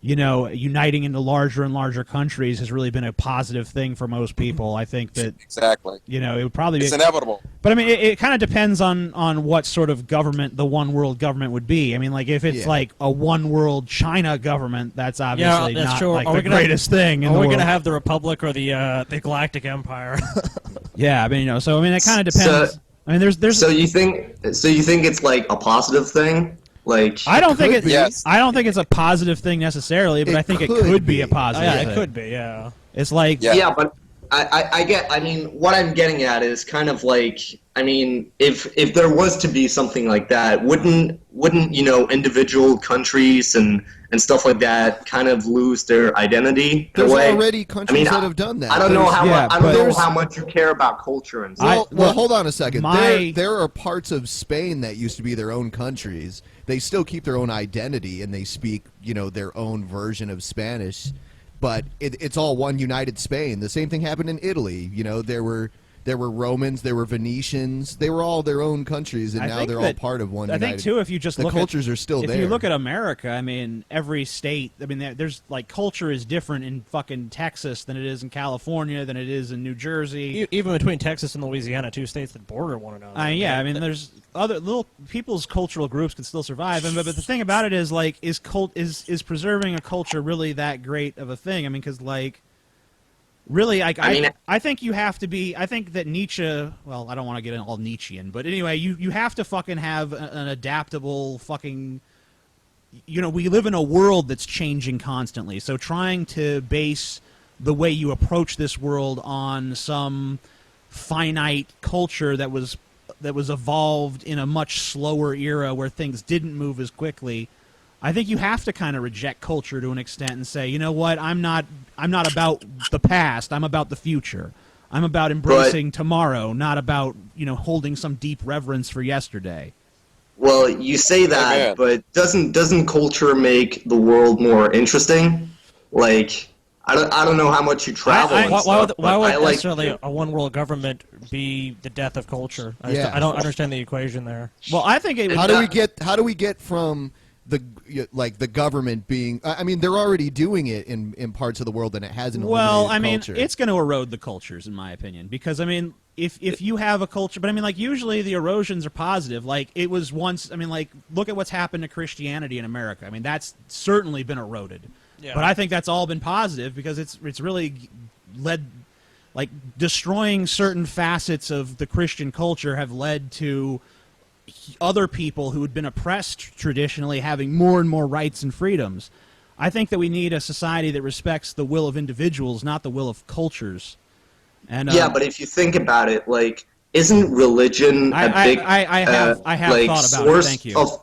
uniting into larger and larger countries has really been a positive thing for most people. I think that exactly. It would probably be inevitable. But I mean, it kind of depends on what sort of government the one world government would be. I mean, like if it's like a one world China government, that's obviously not like the greatest thing. Are we going to have the Republic or the Galactic Empire? Yeah, I mean, so I mean, it kind of depends. I mean, there's. So you think it's like a positive thing? Like I don't think it's a positive thing necessarily, but I think it could be a positive. Yeah, it could be. Yeah, it's like yeah, but I mean, what I'm getting at is kind of like, I mean, if there was to be something like that, wouldn't individual countries and stuff like that kind of lose their identity? There's in a way? already countries that have done that. I don't know how much you care about culture and stuff. Well, hold on a second. There are parts of Spain that used to be their own countries. They still keep their own identity and they speak, their own version of Spanish, but it's all one united Spain. The same thing happened in Italy. There were Romans, there were Venetians. They were all their own countries, and now they're all part of one. I think too, if you just the cultures are still there. If you look at America, I mean, every state. I mean, there's like culture is different in fucking Texas than it is in California, than it is in New Jersey. Even between Texas and Louisiana, two states that border one another. Yeah, I mean, there's other little people's cultural groups can still survive, but the thing about it is like, is preserving a culture really that great of a thing? I mean, because like. Really, I think you have to be. I think that Nietzsche. Well, I don't want to get all Nietzschean, but anyway, you have to fucking have an adaptable fucking. We live in a world that's changing constantly. So trying to base the way you approach this world on some finite culture that was evolved in a much slower era where things didn't move as quickly. I think you have to kind of reject culture to an extent and say, you know what, I'm not about the past, I'm about the future. I'm about embracing tomorrow, not about, holding some deep reverence for yesterday. Well, you say that, but doesn't culture make the world more interesting? Like, I don't know how much you travel. Why would necessarily a one world government be the death of culture? I don't understand the equation there. Well, I think how do we get from the government being? I mean, they're already doing it in parts of the world, and it hasn't. Well, I mean, it's going to erode the cultures, in my opinion, because I mean, if you have a culture, but I mean, like usually the erosions are positive. Like it was once. I mean, like look at what's happened to Christianity in America. I mean, that's certainly been eroded. Yeah. But I think that's all been positive because it's really led, like destroying certain facets of the Christian culture have led to other people who had been oppressed traditionally having more and more rights and freedoms. I think that we need a society that respects the will of individuals, not the will of cultures. And yeah, but if you think about it, like, isn't religion a big I have like, thought about source it. Thank you.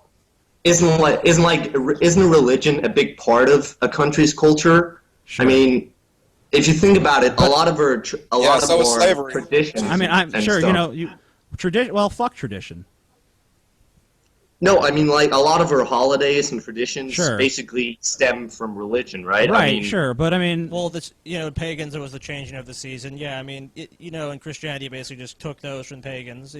Isn't religion a big part of a country's culture? Sure. I mean, if you think about it, a lot of our traditions. I mean, I'm sure stuff. tradition. Well, fuck tradition. No, I mean, like, a lot of our holidays and traditions basically stem from religion, right? Right, I mean, sure, but I mean... Well, pagans, it was the changing of the season. Yeah, I mean, in Christianity, basically just took those from pagans,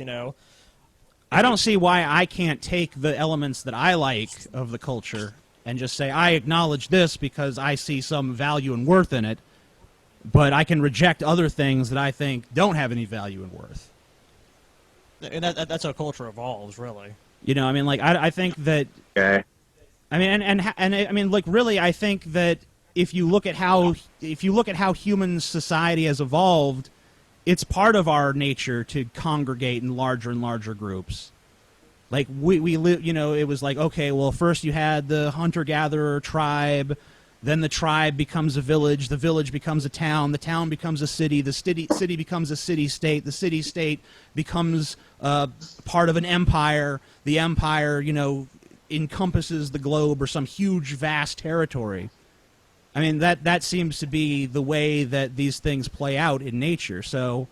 I don't see why I can't take the elements that I like of the culture and just say, I acknowledge this because I see some value and worth in it, but I can reject other things that I think don't have any value and worth. And that's how culture evolves, really. I mean, like, I think that... Okay. I mean, and I mean, like, really, I think that if you look at how human society has evolved, it's part of our nature to congregate in larger and larger groups. Like, we live, it was like, okay, well, first you had the hunter-gatherer tribe, then the tribe becomes a village, the village becomes a town becomes a city, the city becomes a city-state, the city-state becomes part of an empire, the empire, encompasses the globe or some huge, vast territory. I mean, that seems to be the way that these things play out in nature. So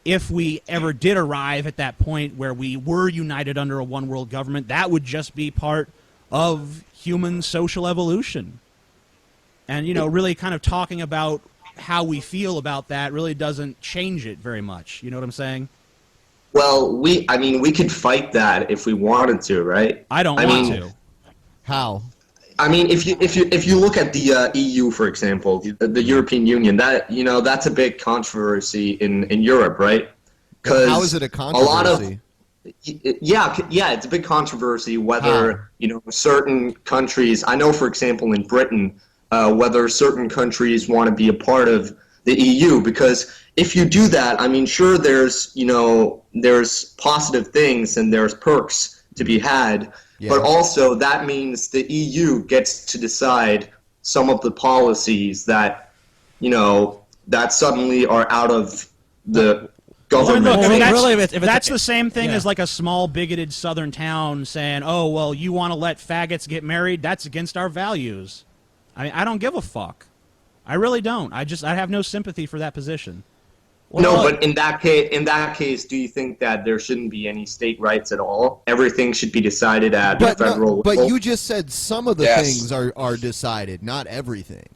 if we ever did arrive at that point where we were united under a one-world government, that would just be part of human social evolution. And, really kind of talking about how we feel about that really doesn't change it very much. You know what I'm saying? Well, we could fight that if we wanted to, right? I don't want to. How? I mean, if you look at the EU, for example, the European Union, that that's a big controversy in Europe, right? Because how is it a controversy? Yeah, it's a big controversy whether certain countries. I know, for example, in Britain, whether certain countries want to be a part of the EU, because if you do that, I mean, sure, there's positive things and there's perks to be had, but also that means the EU gets to decide some of the policies that that suddenly are out of the government. Well, Well, that's, really, if it's that's the same thing yeah. as like a small bigoted southern town saying, "Oh, well, you want to let faggots get married? That's against our values." I mean, I don't give a fuck. I really don't. I have no sympathy for that position. No, but in that case, do you think that there shouldn't be any state rights at all? Everything should be decided at the federal level? But you just said some of the things are decided, not everything.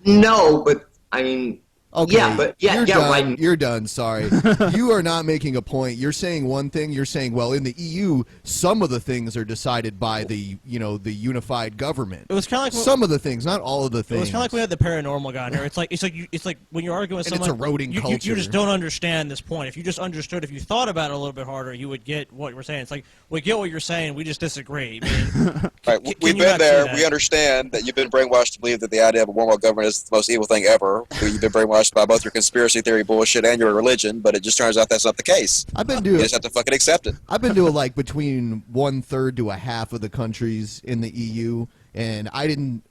No, but I mean, okay, you're done. Right. You're done. Sorry, you are not making a point. You're saying one thing. You're saying, well, in the EU, some of the things are decided by the the unified government. It was kind of like some of the things, not all of the things. It was kind of like we had the paranormal guy in here. It's like when you're arguing with And someone, it's eroding you culture. just don't understand this point. If you just understood, if you thought about it a little bit harder, you would get what we're saying. It's like we get what you're saying, we just disagree. I mean, Right, we've been there. We understand that you've been brainwashed to believe that the idea of a one world government is the most evil thing ever. You've been brainwashed by both your conspiracy theory bullshit and your religion, but it just turns out that's not the case. You just have to fucking accept it. I've been to like between 1/3 to a half of the countries in the EU, and I didn't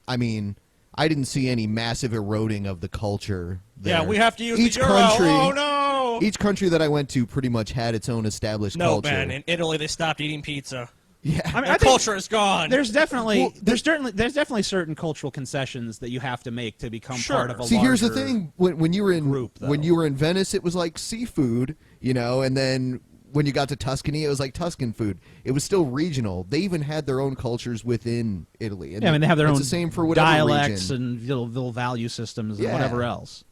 see any massive eroding of the culture there. Yeah, we have to use each the euro. country. Oh no! Each country that I went to pretty much had its own established No, culture. man. In Italy, they stopped eating pizza. Yeah, I mean, Their culture is gone. There's definitely there's definitely certain cultural concessions that you have to make to become part of a See, here's the larger thing: when you were in group, though. when you were in Venice, it was like seafood, and then when you got to Tuscany, it was like Tuscan food. It was still regional. They even had their own cultures within Italy. And Yeah, I mean, they have their it's own the same for whatever dialects region. and little value systems and Yeah. whatever else.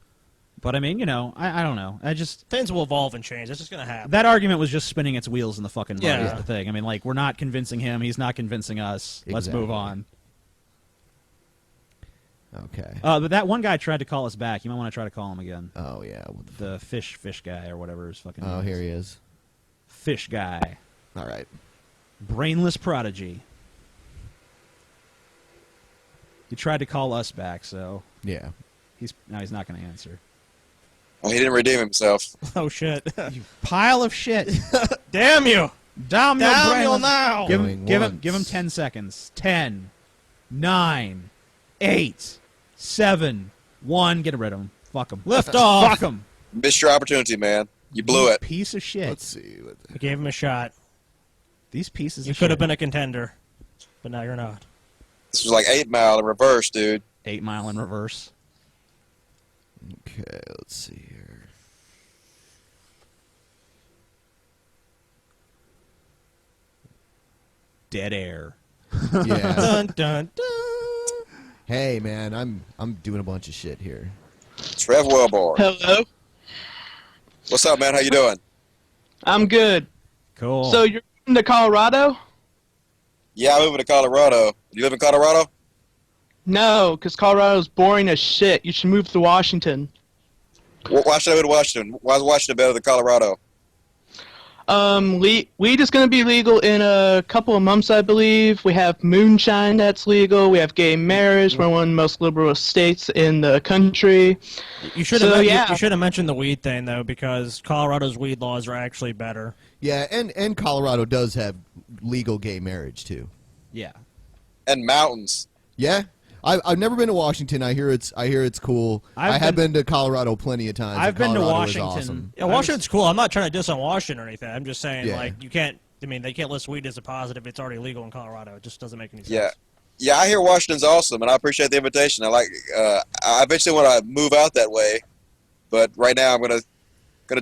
But I mean, I don't know. Things will evolve and change. That's just gonna happen. That argument was just spinning its wheels in the fucking mud. Yeah. Is the thing. I mean, like, we're not convincing him. He's not convincing us. Let's move on. Okay. But that one guy tried to call us back. You might want to try to call him again. Oh yeah. The fish guy or whatever his fucking. Oh, name here is. he is. Fish guy. All right. Brainless prodigy. He tried to call us back, so Yeah. he's not going to answer. Well, he didn't redeem himself. Oh shit! You pile of shit. Damn you! Damn your Damn brainless- you now! Give him 10 seconds. 10, 9, 8, 7, 1. Get rid of him. Fuck him. Lift off. Fuck him. Missed your opportunity, man. You blew it. Piece of shit. Let's see. I gave him a shot. These pieces You of could shit. have been a contender, but now you're not. This was like 8 Mile in reverse, dude. 8 Mile in reverse. Okay, let's see here. Dead air. Yeah. Dun dun dun. Hey, man, I'm doing a bunch of shit here. Trev Wellborn. Hello, What's up, man? How you doing? I'm good. Cool. So you're moving to Colorado? Yeah, I'm moving to Colorado. You live in Colorado? No, because Colorado's boring as shit. You should move to Washington. Why should I move to Washington? Why is Washington better than Colorado? Weed is going to be legal in a couple of months, I believe. We have moonshine that's legal. We have gay marriage. We're one of the most liberal states in the country. You should So, have. yeah. You should have mentioned the weed thing though, because Colorado's weed laws are actually better. Yeah, and Colorado does have legal gay marriage too. yeah. And mountains. Yeah, I've never been to Washington. I hear it's cool. I have been to Colorado plenty of times. I've and been to Colorado is Washington. awesome. Yeah, Washington's cool. I'm not trying to diss on Washington or anything. I'm just saying, Yeah. like, you can't. I mean, they can't list weed as a positive. It's already legal in Colorado. It just doesn't make any sense. Yeah. Yeah, I hear Washington's awesome, and I appreciate the invitation. I eventually want to move out that way, but right now I'm gonna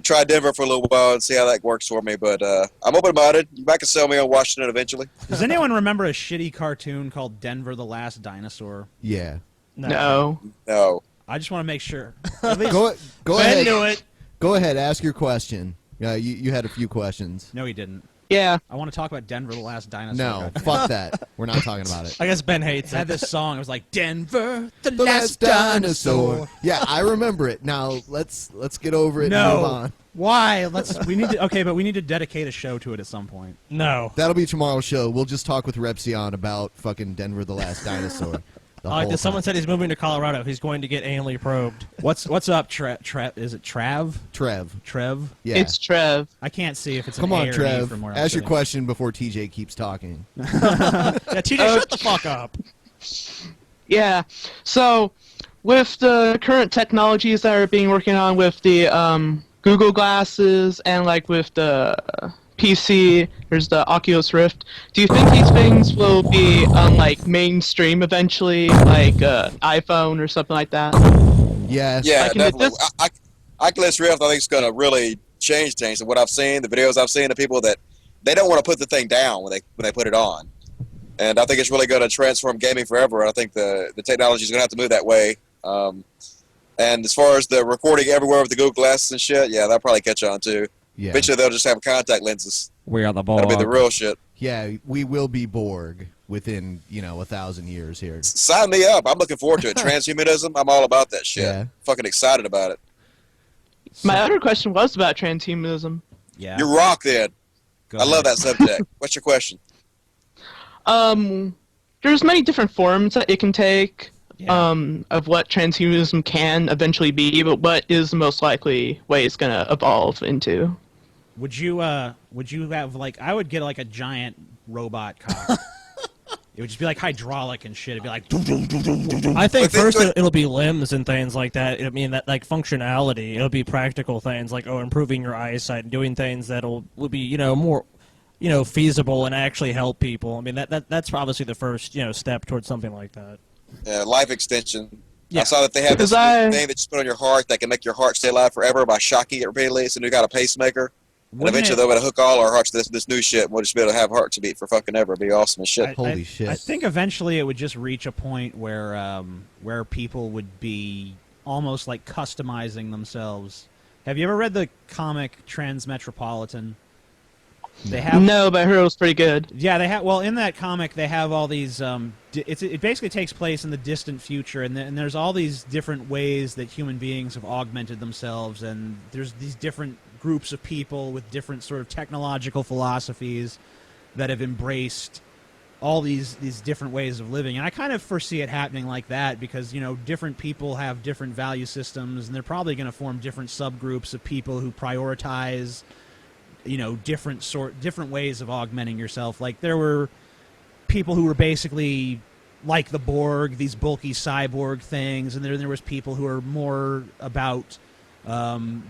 try Denver for a little while and see how that works for me. But I'm open-minded. You might can sell me on Washington eventually. Does anyone remember a shitty cartoon called Denver the Last Dinosaur? Yeah. No. No. I just want to make sure. Go Ben ahead. knew it. Go ahead. Ask your question. You had a few questions. No, he didn't. Yeah. I want to talk about Denver, the Last Dinosaur. No, fuck that. We're not talking about it. I guess Ben hates It had it. this song. It was like Denver, the The last dinosaur. Yeah, I remember it. Now let's get over it and No. move on. Why? We need to. Okay, but we need to dedicate a show to it at some point. No. That'll be tomorrow's show. We'll just talk with Repsion about fucking Denver, the Last Dinosaur. The whole time. Someone said he's moving to Colorado. He's going to get anally probed. What's up, is it Trav? Trev. Yeah. It's Trev. I can't see if it's Come an on, A or an E Trev. from where I'm Ask your sitting. question before TJ keeps talking. Yeah, TJ, shut the fuck up. Yeah. So, with the current technologies that are being working on with the Google glasses and like with the PC, there's the Oculus Rift. Do you think these things will be on like mainstream eventually, like iPhone or something like that? Yes. Yeah, Like, definitely. this- Oculus Rift, I think, is going to really change things. And what I've seen, the videos I've seen of people that they don't want to put the thing down when they put it on. And I think it's really going to transform gaming forever. And I think the technology is going to have to move that way. And as far as the recording everywhere with the Google Glasses and shit, yeah, that'll probably catch on too. Yeah. Eventually, they'll just have contact lenses. We are the That'll be the real shit. Yeah, we will be Borg within 1,000 years here. Sign me up. I'm looking forward to it. Transhumanism, I'm all about that shit. Yeah. Fucking excited about it. My other question was about transhumanism. Yeah. You rock, then. Go I love ahead. that subject. What's your question? There's many different forms that it can take. Yeah. Of what transhumanism can eventually be, but what is the most likely way it's gonna evolve into? Would you have like? I would get like a giant robot cock. It would just be like hydraulic and shit. It'd be like. I think But first they- it'll be limbs and things like that. I mean, that like functionality. It'll be practical things like improving your eyesight and doing things that'll will be more feasible and actually help people. I mean, that's obviously the first step towards something like that. Life extension. Yeah. I saw that they have this Because thing that you put on your heart that can make your heart stay alive forever by shocking it repeatedly. It's a new kind of pacemaker. And Wouldn't eventually it- they'll be able to hook all our hearts to this new shit, and we'll just be able to have hearts to beat for fucking ever. It'd be awesome as shit. Holy shit. I think eventually it would just reach a point where people would be almost like customizing themselves. Have you ever read the comic Transmetropolitan? They have No, but I heard it was pretty good. Yeah, they have. Well, in that comic, they have all these. It basically takes place in the distant future, and there's all these different ways that human beings have augmented themselves, and there's these different groups of people with different sort of technological philosophies that have embraced all these different ways of living. And I kind of foresee it happening like that because different people have different value systems, and they're probably going to form different subgroups of people who prioritize different ways of augmenting yourself. Like there were people who were basically like the Borg, these bulky cyborg things, and there was people who were more about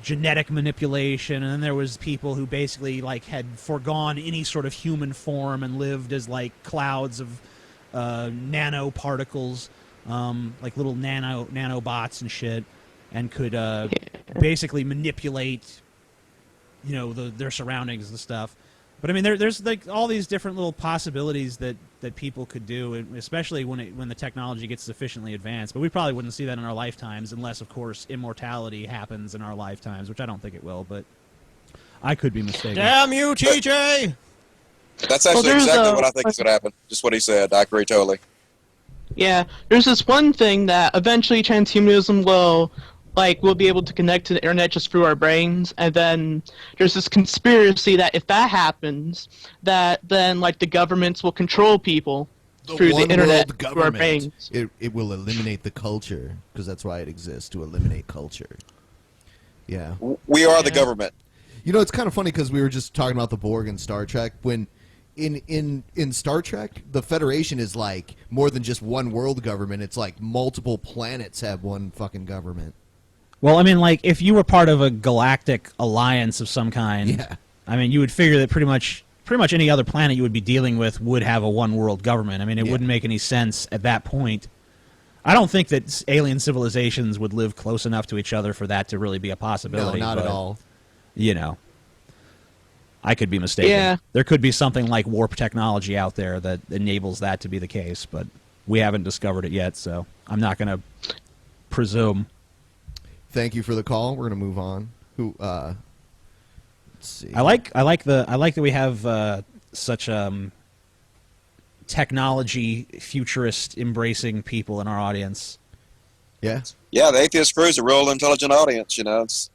genetic manipulation, and then there was people who basically like had foregone any sort of human form and lived as like clouds of nanoparticles, like little nanobots and shit, and could basically manipulate their surroundings and stuff. But I mean, there's like all these different little possibilities that people could do, and especially when the technology gets sufficiently advanced. But we probably wouldn't see that in our lifetimes, unless, of course, immortality happens in our lifetimes, which I don't think it will. But I could be mistaken. Damn you, TJ! That's actually there's exactly a- what I think is going to happen. Just what he said. I agree totally. Yeah, there's this one thing that eventually transhumanism will be able to connect to the internet just through our brains, and then there's this conspiracy that if that happens, that then the governments will control people through the one internet world through our government. brains. It will eliminate the culture because that's why it exists, to eliminate culture. Yeah. We are the government. It's kind of funny because we were just talking about the Borg in Star Trek. When in Star Trek, the Federation is like more than just one world government. It's like multiple planets have one fucking government. Well, I mean, like if you were part of a galactic alliance of some kind, Yeah. I mean, you would figure that pretty much any other planet you would be dealing with would have a one world government. I mean, it wouldn't make any sense at that point. I don't think that alien civilizations would live close enough to each other for that to really be a possibility. No, not at but, all. I could be mistaken. Yeah. There could be something like warp technology out there that enables that to be the case, but we haven't discovered it yet, so I'm not going to presume. Thank you for the call. We're gonna move on. see. I like that we have such technology futurist embracing people in our audience. Yeah. Yeah, the atheist crew is a real intelligent audience. You know, it's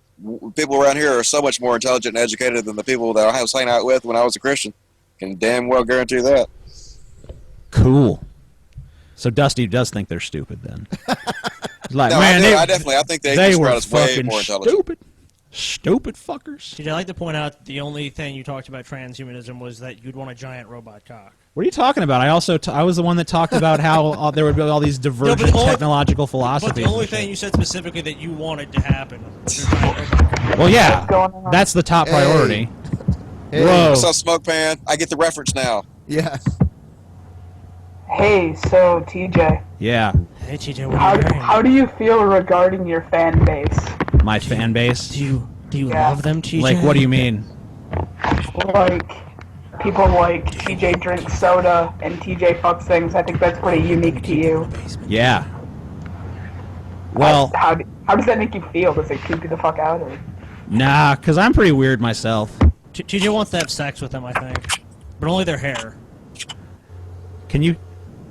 people around here are so much more intelligent and educated than the people that I was hanging out with when I was a Christian. Can damn well guarantee that. Cool. So Dusty does think they're stupid then. Like, No, man, I definitely think the atheist crowd is way fucking more intelligent. stupid fuckers. TJ, I'd like to point out the only thing you talked about transhumanism was that you'd want a giant robot cock. What are you talking about? I was the one that talked about how there would be all these divergent technological philosophies. But the only thing you said specifically that you wanted to happen was a giant robot cock. Well, yeah, that's the top priority. Hey. Whoa. What's up, Smoke Pan? I get the reference now. Yeah. Hey, so TJ. Yeah. Hey TJ, what are you wearing? How do you feel regarding your fan base? My fan base? Do you love them, TJ? Like, what do you mean? Like, people like TJ drinks soda and TJ fucks things. I think that's pretty unique to you. Yeah. Well, How does that make you feel? Does it creep you the fuck out? Or? nah, because I'm pretty weird myself. TJ wants to have sex with them, I think. But only their hair. Can you...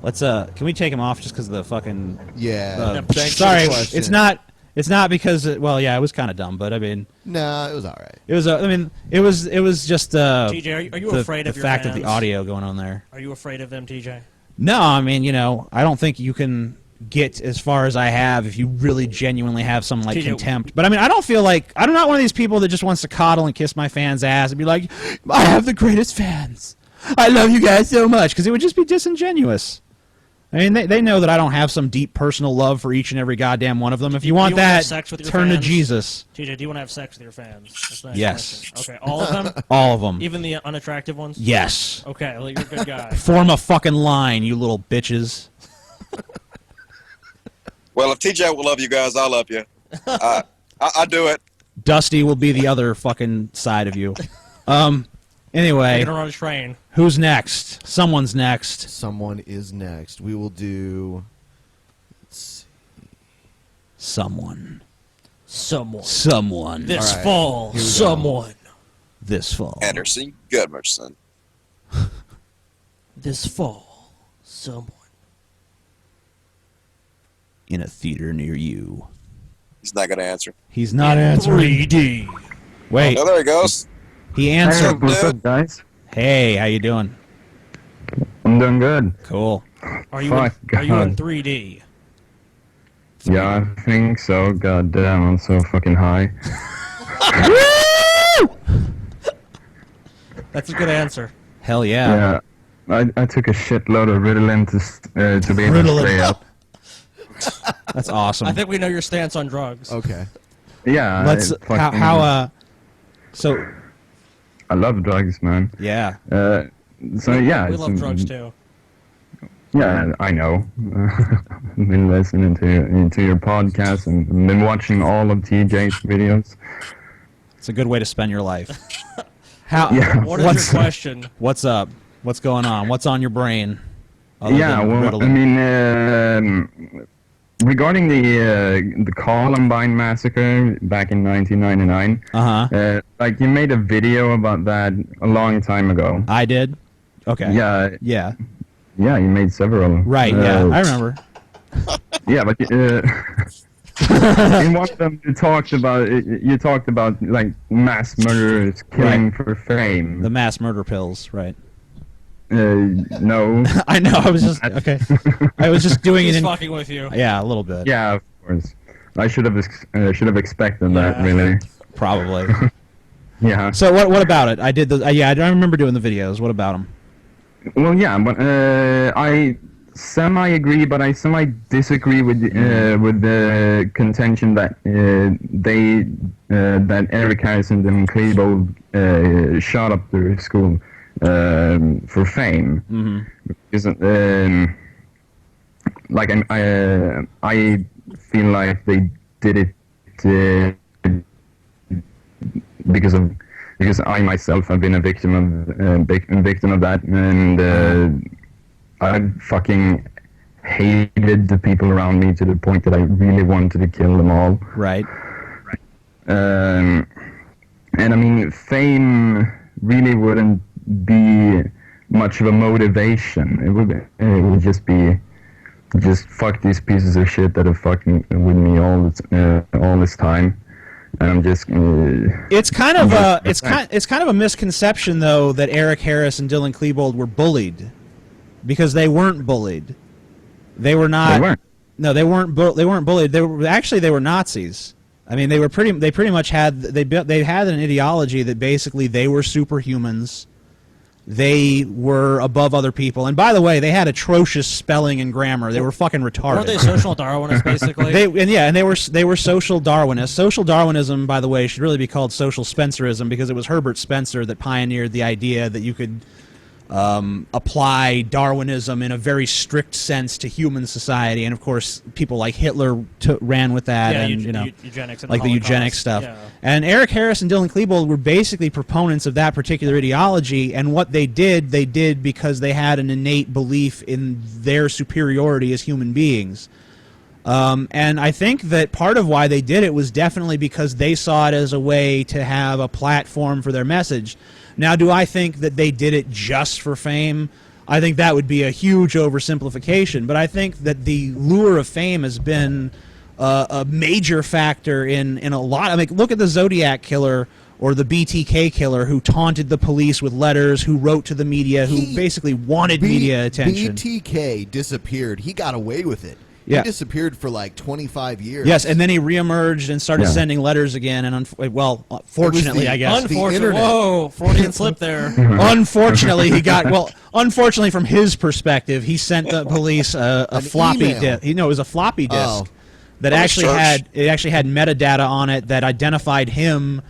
can we take him off just because of the fucking... Yeah. Thanks for the sorry, question. it's not because... it was kind of dumb, but I mean... No, it was all right. It was, it was just, TJ, are you afraid of the your fact fans? of the audio going on there. Are you afraid of them, TJ? No, I mean, I don't think you can get as far as I have if you really genuinely have some, like, TJ, contempt. But, I mean, I don't feel like... I'm not one of these people that just wants to coddle and kiss my fans' ass and be like, I have the greatest fans. I love you guys so much. Because it would just be disingenuous. I mean, they know that I don't have some deep personal love for each and every goddamn one of them. If you want that, turn to Jesus. TJ, do you want to have sex with your fans? That's the next Yes. question. Okay, all of them? All of them. Even the unattractive ones? Yes. Okay, well, you're a good guy. Form a fucking line, you little bitches. Well, if TJ will love you guys, I'll love you. I do it. Dusty will be the other fucking side of you. Anyway. Get her on a train. Who's next? Someone's next. Someone is next. We will do... Let's see. Someone. Someone. This right, fall. Someone. This fall. Anderson Goodmerson. This fall. Someone. In a theater near you. He's not going to answer. He's not answering. 3D. Wait. Oh, there he goes. He answered. Hey, what's up, guys? Hey, how you doing? I'm doing good. Cool. Are you in 3D? Yeah, I think so. God damn, I'm so fucking high. That's a good answer. Hell yeah. Yeah, I took a shitload of Ritalin to be able to stay up. That's awesome. I think we know your stance on drugs. Okay. Yeah. Let's so I love drugs, man. yeah. So yeah, We love drugs too. Yeah, I know. I've been listening to your podcast and been watching all of TJ's videos. It's a good way to spend your life. How? Yeah. What is your question? What's up? What's going on? What's on your brain? Yeah, well, I mean, regarding the Columbine massacre back in 1999, like you made a video about that a long time ago. I did. Okay. Yeah. Yeah. Yeah, you made several. Right. Yeah, I remember. Yeah, but in one of them you talked about like mass murderers killing for fame. The mass murder pills, right? No. I know. I was just okay. I was just doing He's it in fucking with you. Yeah, a little bit. Yeah, of course. I should have expected that, really. Probably. Yeah. So what about it? I did the I remember doing the videos. What about them? Well, yeah, but I semi-agree, but I semi-disagree with the contention that that Eric Harrison and Klebo shot up their school for fame. Mm-hmm. Isn't like I feel like they did it because I myself have been a victim of that, and I fucking hated the people around me to the point that I really wanted to kill them all. Right. And I mean, fame really wouldn't be much of a motivation. It would just be, just fuck these pieces of shit that have fucked with me all this time. And I'm just. It's kind of a misconception though that Eric Harris and Dylan Klebold were bullied, because they weren't bullied. They were not. They weren't. No, they weren't. They weren't bullied. They were Nazis. I mean, they pretty much had they had an ideology that basically they were superhumans. They were above other people, and by the way, they had atrocious spelling and grammar. They were fucking retarded. Weren't they social Darwinists, basically? They were social Darwinists. Social Darwinism, by the way, should really be called social Spencerism, because it was Herbert Spencer that pioneered the idea that you could apply Darwinism in a very strict sense to human society, and of course, people like Hitler ran with that, and eugenics and like the Holocaust. eugenics stuff. Yeah. And Eric Harris and Dylan Klebold were basically proponents of that particular ideology, and what they did because they had an innate belief in their superiority as human beings. And I think that part of why they did it was definitely because they saw it as a way to have a platform for their message. Now, do I think that they did it just for fame? I think that would be a huge oversimplification, but I think that the lure of fame has been a major factor in a lot. I mean, look at the Zodiac killer or the BTK killer, who taunted the police with letters, who wrote to the media, who basically wanted media attention. BTK disappeared. He got away with it. Yeah. He disappeared for like 25 years. Yes, and then he reemerged and started sending letters again. And fortunately, I guess. Unfortunately, whoa, Freudian slip there. Unfortunately, he got unfortunately, from his perspective, he sent the police a floppy disk. It was a floppy disk that actually had metadata on it that identified him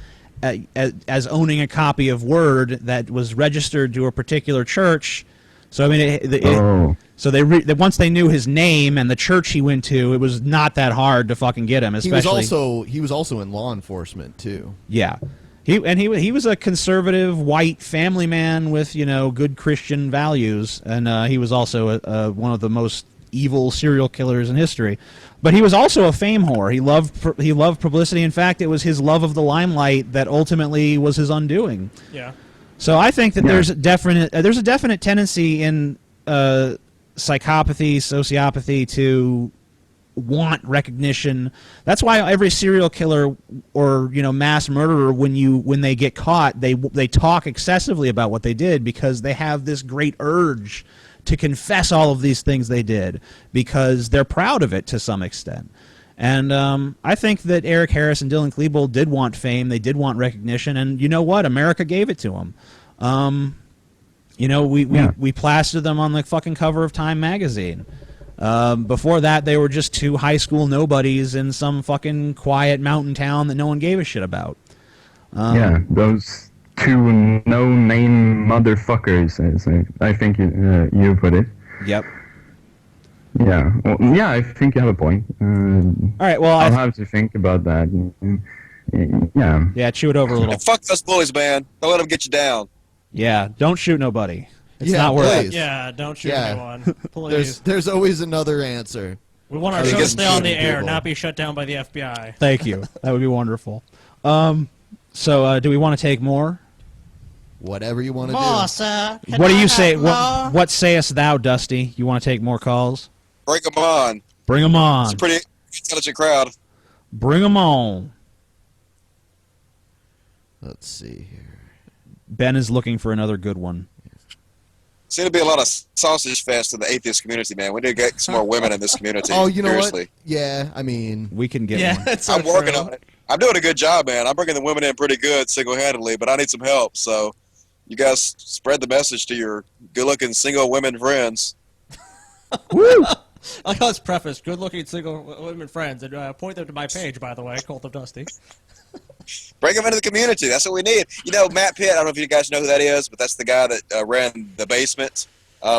as owning a copy of Word that was registered to a particular church. So I mean, so once they knew his name and the church he went to, it was not that hard to fucking get him. Especially he was also in law enforcement too. Yeah, he was a conservative white family man with good Christian values, and he was also one of the most evil serial killers in history. But he was also a fame whore. He loved publicity. In fact, it was his love of the limelight that ultimately was his undoing. Yeah. So I think that there's a definite tendency in psychopathy, sociopathy to want recognition. That's why every serial killer or mass murderer, when they get caught, they talk excessively about what they did, because they have this great urge to confess all of these things they did, because they're proud of it to some extent. And I think that Eric Harris and Dylan Klebold did want fame. They did want recognition. And you know what? America gave it to them. We plastered them on the fucking cover of Time magazine. Before that, they were just two high school nobodies in some fucking quiet mountain town that no one gave a shit about. Those two no-name motherfuckers, as I think you put it. Yep. Yeah, well, I think you have a point. All right, well, I'll have to think about that. Yeah, chew it over a little. And fuck those bullies, man. Don't let them get you down. Yeah, don't shoot nobody. It's not worth it. Yeah, don't shoot anyone. Please. There's always another answer. We want our show to stay on the air, not be shut down by the FBI. Thank you. That would be wonderful. So, do we want to take more? Whatever you want to More, do. sir. What do you say? What sayest thou, Dusty? You want to take more calls? Bring them on. Bring them on. It's a pretty intelligent crowd. Bring them on. Let's see here. Ben is looking for another good one. Seem to be a lot of sausage fest in the atheist community, man. We need to get some more women in this community. Oh, you know Seriously. what? Yeah, I mean, we can get one. That's I'm working on it. I'm doing a good job, man. I'm bringing the women in pretty good single-handedly, but I need some help. So you guys spread the message to your good-looking single women friends. Woo! I like how it's prefaced. Good-looking single women friends. And point them to my page, by the way, Cult of Dusty. Bring them into the community. That's what we need. Matt Pitt, I don't know if you guys know who that is, but that's the guy that ran The Basement,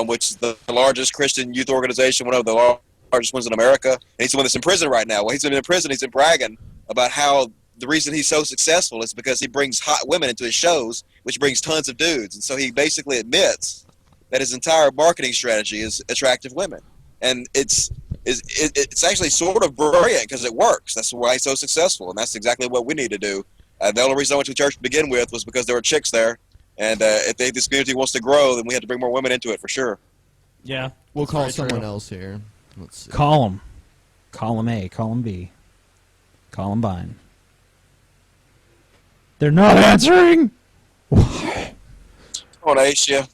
which is the largest Christian youth organization, one of the largest ones in America. And he's the one that's in prison right now. Well, he's in prison. He's been bragging about how the reason he's so successful is because he brings hot women into his shows, which brings tons of dudes. And so he basically admits that his entire marketing strategy is attractive women. And it's actually sort of brilliant because it works. That's why he's so successful, and that's exactly what we need to do. The only reason I went to church to begin with was because there were chicks there, and if this community wants to grow, then we have to bring more women into it for sure. Yeah. We'll call someone else here. Let's see. Call them. Call them A. Call them B. Columbine. They're not answering. Come on, Asia.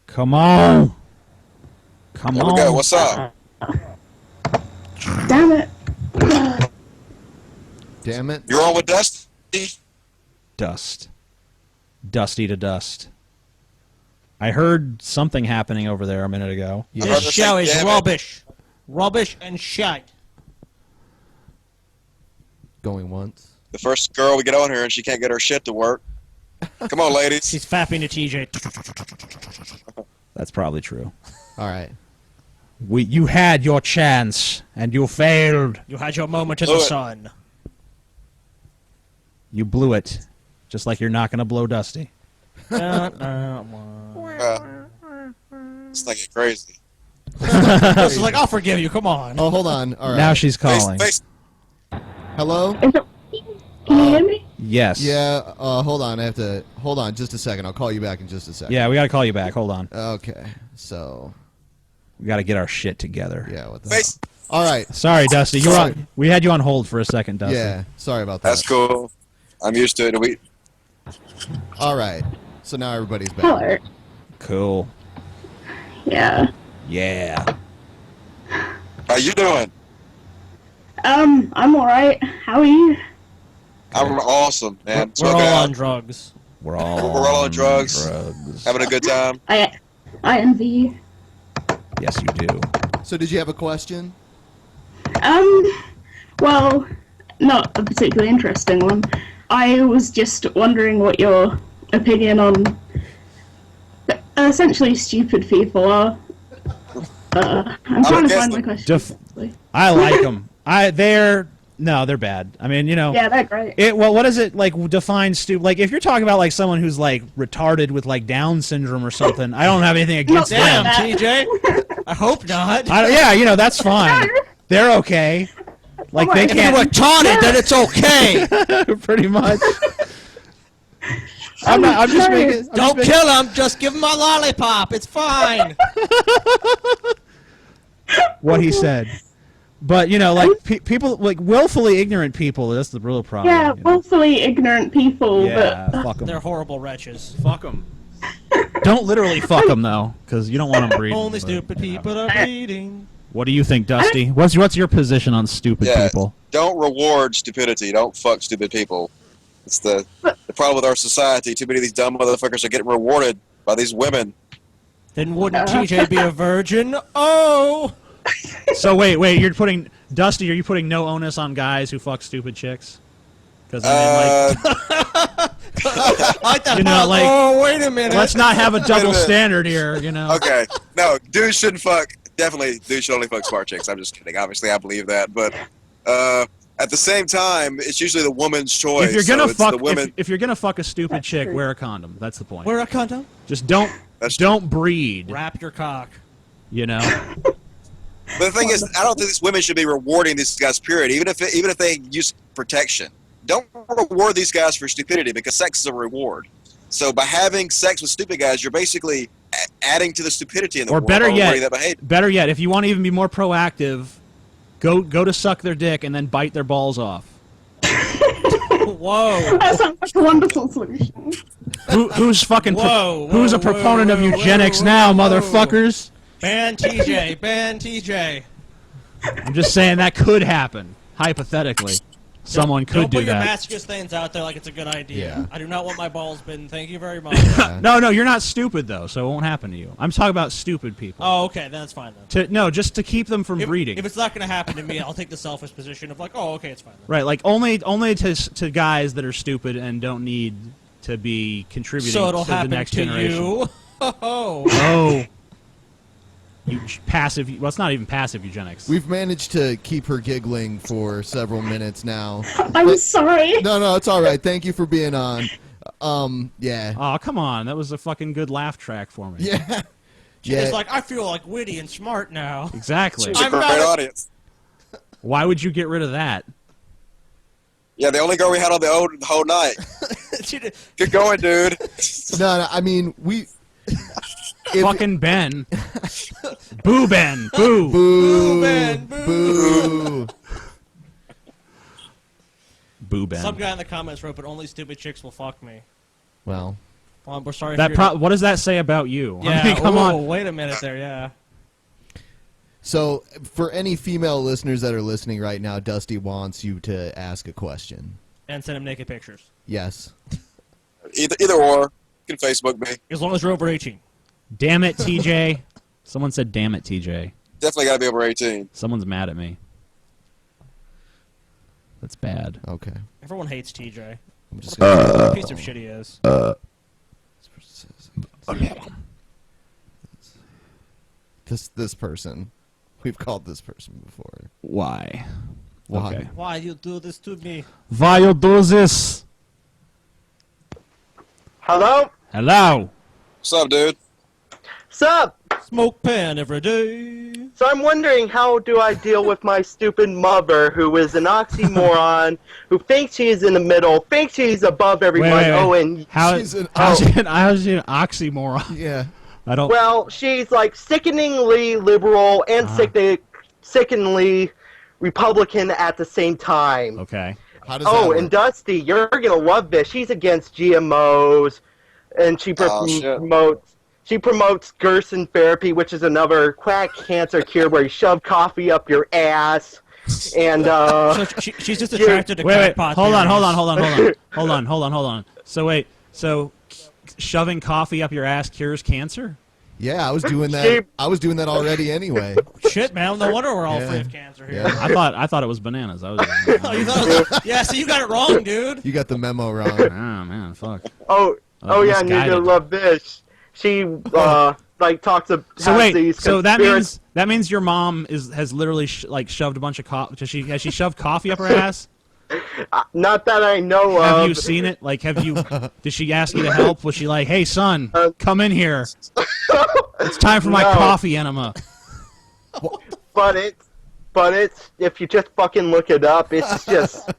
Come on. Come There on. we go. What's up? Damn it. Damn it. You're on with Dusty? Dust. Dusty to dust. I heard something happening over there a minute ago. This show is rubbish. Rubbish and shite. Going once. The first girl we get on here and she can't get her shit to work. Come on, ladies. She's fapping to TJ. That's probably true. All right. You had your chance, and you failed. You had your moment in the sun. You blew it. Just like you're not going to blow Dusty. It's like it crazy. She's like, I'll forgive you. Come on. Oh, hold on. All right. Now she's calling. Hello? Can you hear me? Yes. Yeah, hold on. I have to... Hold on just a second. I'll call you back in just a second. Yeah, we got to call you back. Hold on. Okay, so... We got to get our shit together. Yeah, what the hell? All right. Sorry, Dusty. You were on, we had you on hold for a second, Dusty. Yeah, sorry about that. That's cool. I'm used to it. All right. So now everybody's back. Hello. Cool. Yeah. Yeah. How you doing? I'm alright. How are you? I'm awesome, man. We're all on drugs. We're all on drugs. Having a good time. I envy you. Yes, you do. So did you have a question? Well, not a particularly interesting one. I was just wondering what your opinion on essentially stupid people are. I'm trying to find my question. I like them. They're bad. I mean, you know. Yeah, they're great. Well, what is it like? Define stupid. Like, if you're talking about like someone who's like retarded with like Down syndrome or something, I don't have anything against them. Damn, TJ. I hope not. Yeah, you know, that's fine. They're okay. Like they can't. If you're retarded, then it's okay. Pretty much. I'm just making. Don't kill him. Just give him a lollipop. It's fine. What he said. But, you know, like, people, like, willfully ignorant people, that's the real problem. Yeah, willfully ignorant people. Yeah, but... fuck them. They're horrible wretches. Fuck them. Don't literally fuck them, though, because you don't want them breeding. Only stupid people are breeding. What do you think, Dusty? What's your position on stupid people? Don't reward stupidity. Don't fuck stupid people. It's the problem with our society. Too many of these dumb motherfuckers are getting rewarded by these women. Then wouldn't TJ be a virgin? Oh! So wait, you're putting Dusty? Are you putting no onus on guys who fuck stupid chicks? Because I mean, like, you know, like, oh wait a minute, let's not have a double standard here, you know. Okay, no, dudes shouldn't fuck. Definitely, dudes should only fuck smart chicks. I'm just kidding. Obviously, I believe that, but at the same time, it's usually the woman's choice. If you're gonna so fuck, the women... if you're gonna fuck a stupid chick, wear a condom. That's the point. Wear a condom. Just don't breed. Wrap your cock. You know. But the thing is, I don't think these women should be rewarding these guys. Period. Even if they use protection, don't reward these guys for stupidity because sex is a reward. So by having sex with stupid guys, you're basically adding to the stupidity in the world. Or better yet, if you want to even be more proactive, go to suck their dick and then bite their balls off. Whoa! That sounds like a wonderful solution. Who's a proponent of eugenics now, motherfuckers? Ban TJ. Ban TJ. I'm just saying that could happen, hypothetically. Someone could do Don't put your that. masochist things out there like it's a good idea. Yeah. I do not want my balls bitten. Thank you very much. No, you're not stupid though, so it won't happen to you. I'm talking about stupid people. Oh, okay, that's fine then. Just to keep them from breeding. If it's not going to happen to me, I'll take the selfish position of like, oh, okay, it's fine then. Right, like only to guys that are stupid and don't need to be contributing So it'll to the happen next to generation. you. Oh. Passive. Well, it's not even passive eugenics. We've managed to keep her giggling for several minutes now. I'm sorry. No, it's all right. Thank you for being on. Yeah. Oh, come on. That was a fucking good laugh track for me. Yeah. It's like, I feel like witty and smart now. Exactly. It's a great audience. Why would you get rid of that? Yeah, the only girl we had on the whole night. Good going, dude. No, I mean we. Fucking Ben. Boo Ben. Boo. Boo. Ben. Boo. Boo Ben. Some guy in the comments wrote, "But only stupid chicks will fuck me." Well, we're sorry. What does that say about you? Yeah. I mean, come on. Wait a minute there. Yeah. So, for any female listeners that are listening right now, Dusty wants you to ask a question. And send him naked pictures. Yes. Either or. You can Facebook me. As long as you're over 18. Damn it, TJ. Someone said, "Damn it, TJ." Definitely got to be over 18. Someone's mad at me. That's bad. Okay. Everyone hates TJ. I'm just what a piece of shit he is. This person. We've called this person before. Why? Why? Okay. Why you do this to me? Why you do this? Hello? Hello. What's up, dude? Sup? Smoke pan every day. So I'm wondering, how do I deal with my stupid mother, who is an oxymoron, who thinks she's in the middle, thinks she's above everyone. Wait. Oh, and how's she an oxymoron? Yeah. I don't. Well, she's like sickeningly liberal and sickeningly Republican at the same time. Okay. How does that work? And Dusty, you're gonna love this. She's against GMOs, and she promotes Gerson therapy, which is another quack cancer cure where you shove coffee up your ass. And so she's just attracted to crackpot. Hold on. So shoving coffee up your ass cures cancer? Yeah, I was doing that. I was doing that already anyway. Shit, man! No wonder we're all free of cancer here. Yeah. I thought it was bananas. I was. Oh, you thought it was, yeah, so you got it wrong, dude. You got the memo wrong. Oh man, fuck. Oh yeah, and you're gonna love this. She like talks about. So wait, so that means your mom has literally shoved a bunch of coffee. Has she shoved coffee up her ass? Not that I know of. Have you seen it? Like, did she ask you to help? Was she like, "Hey, son, come in here. It's time for my coffee enema." But it's if you just fucking look it up, it's just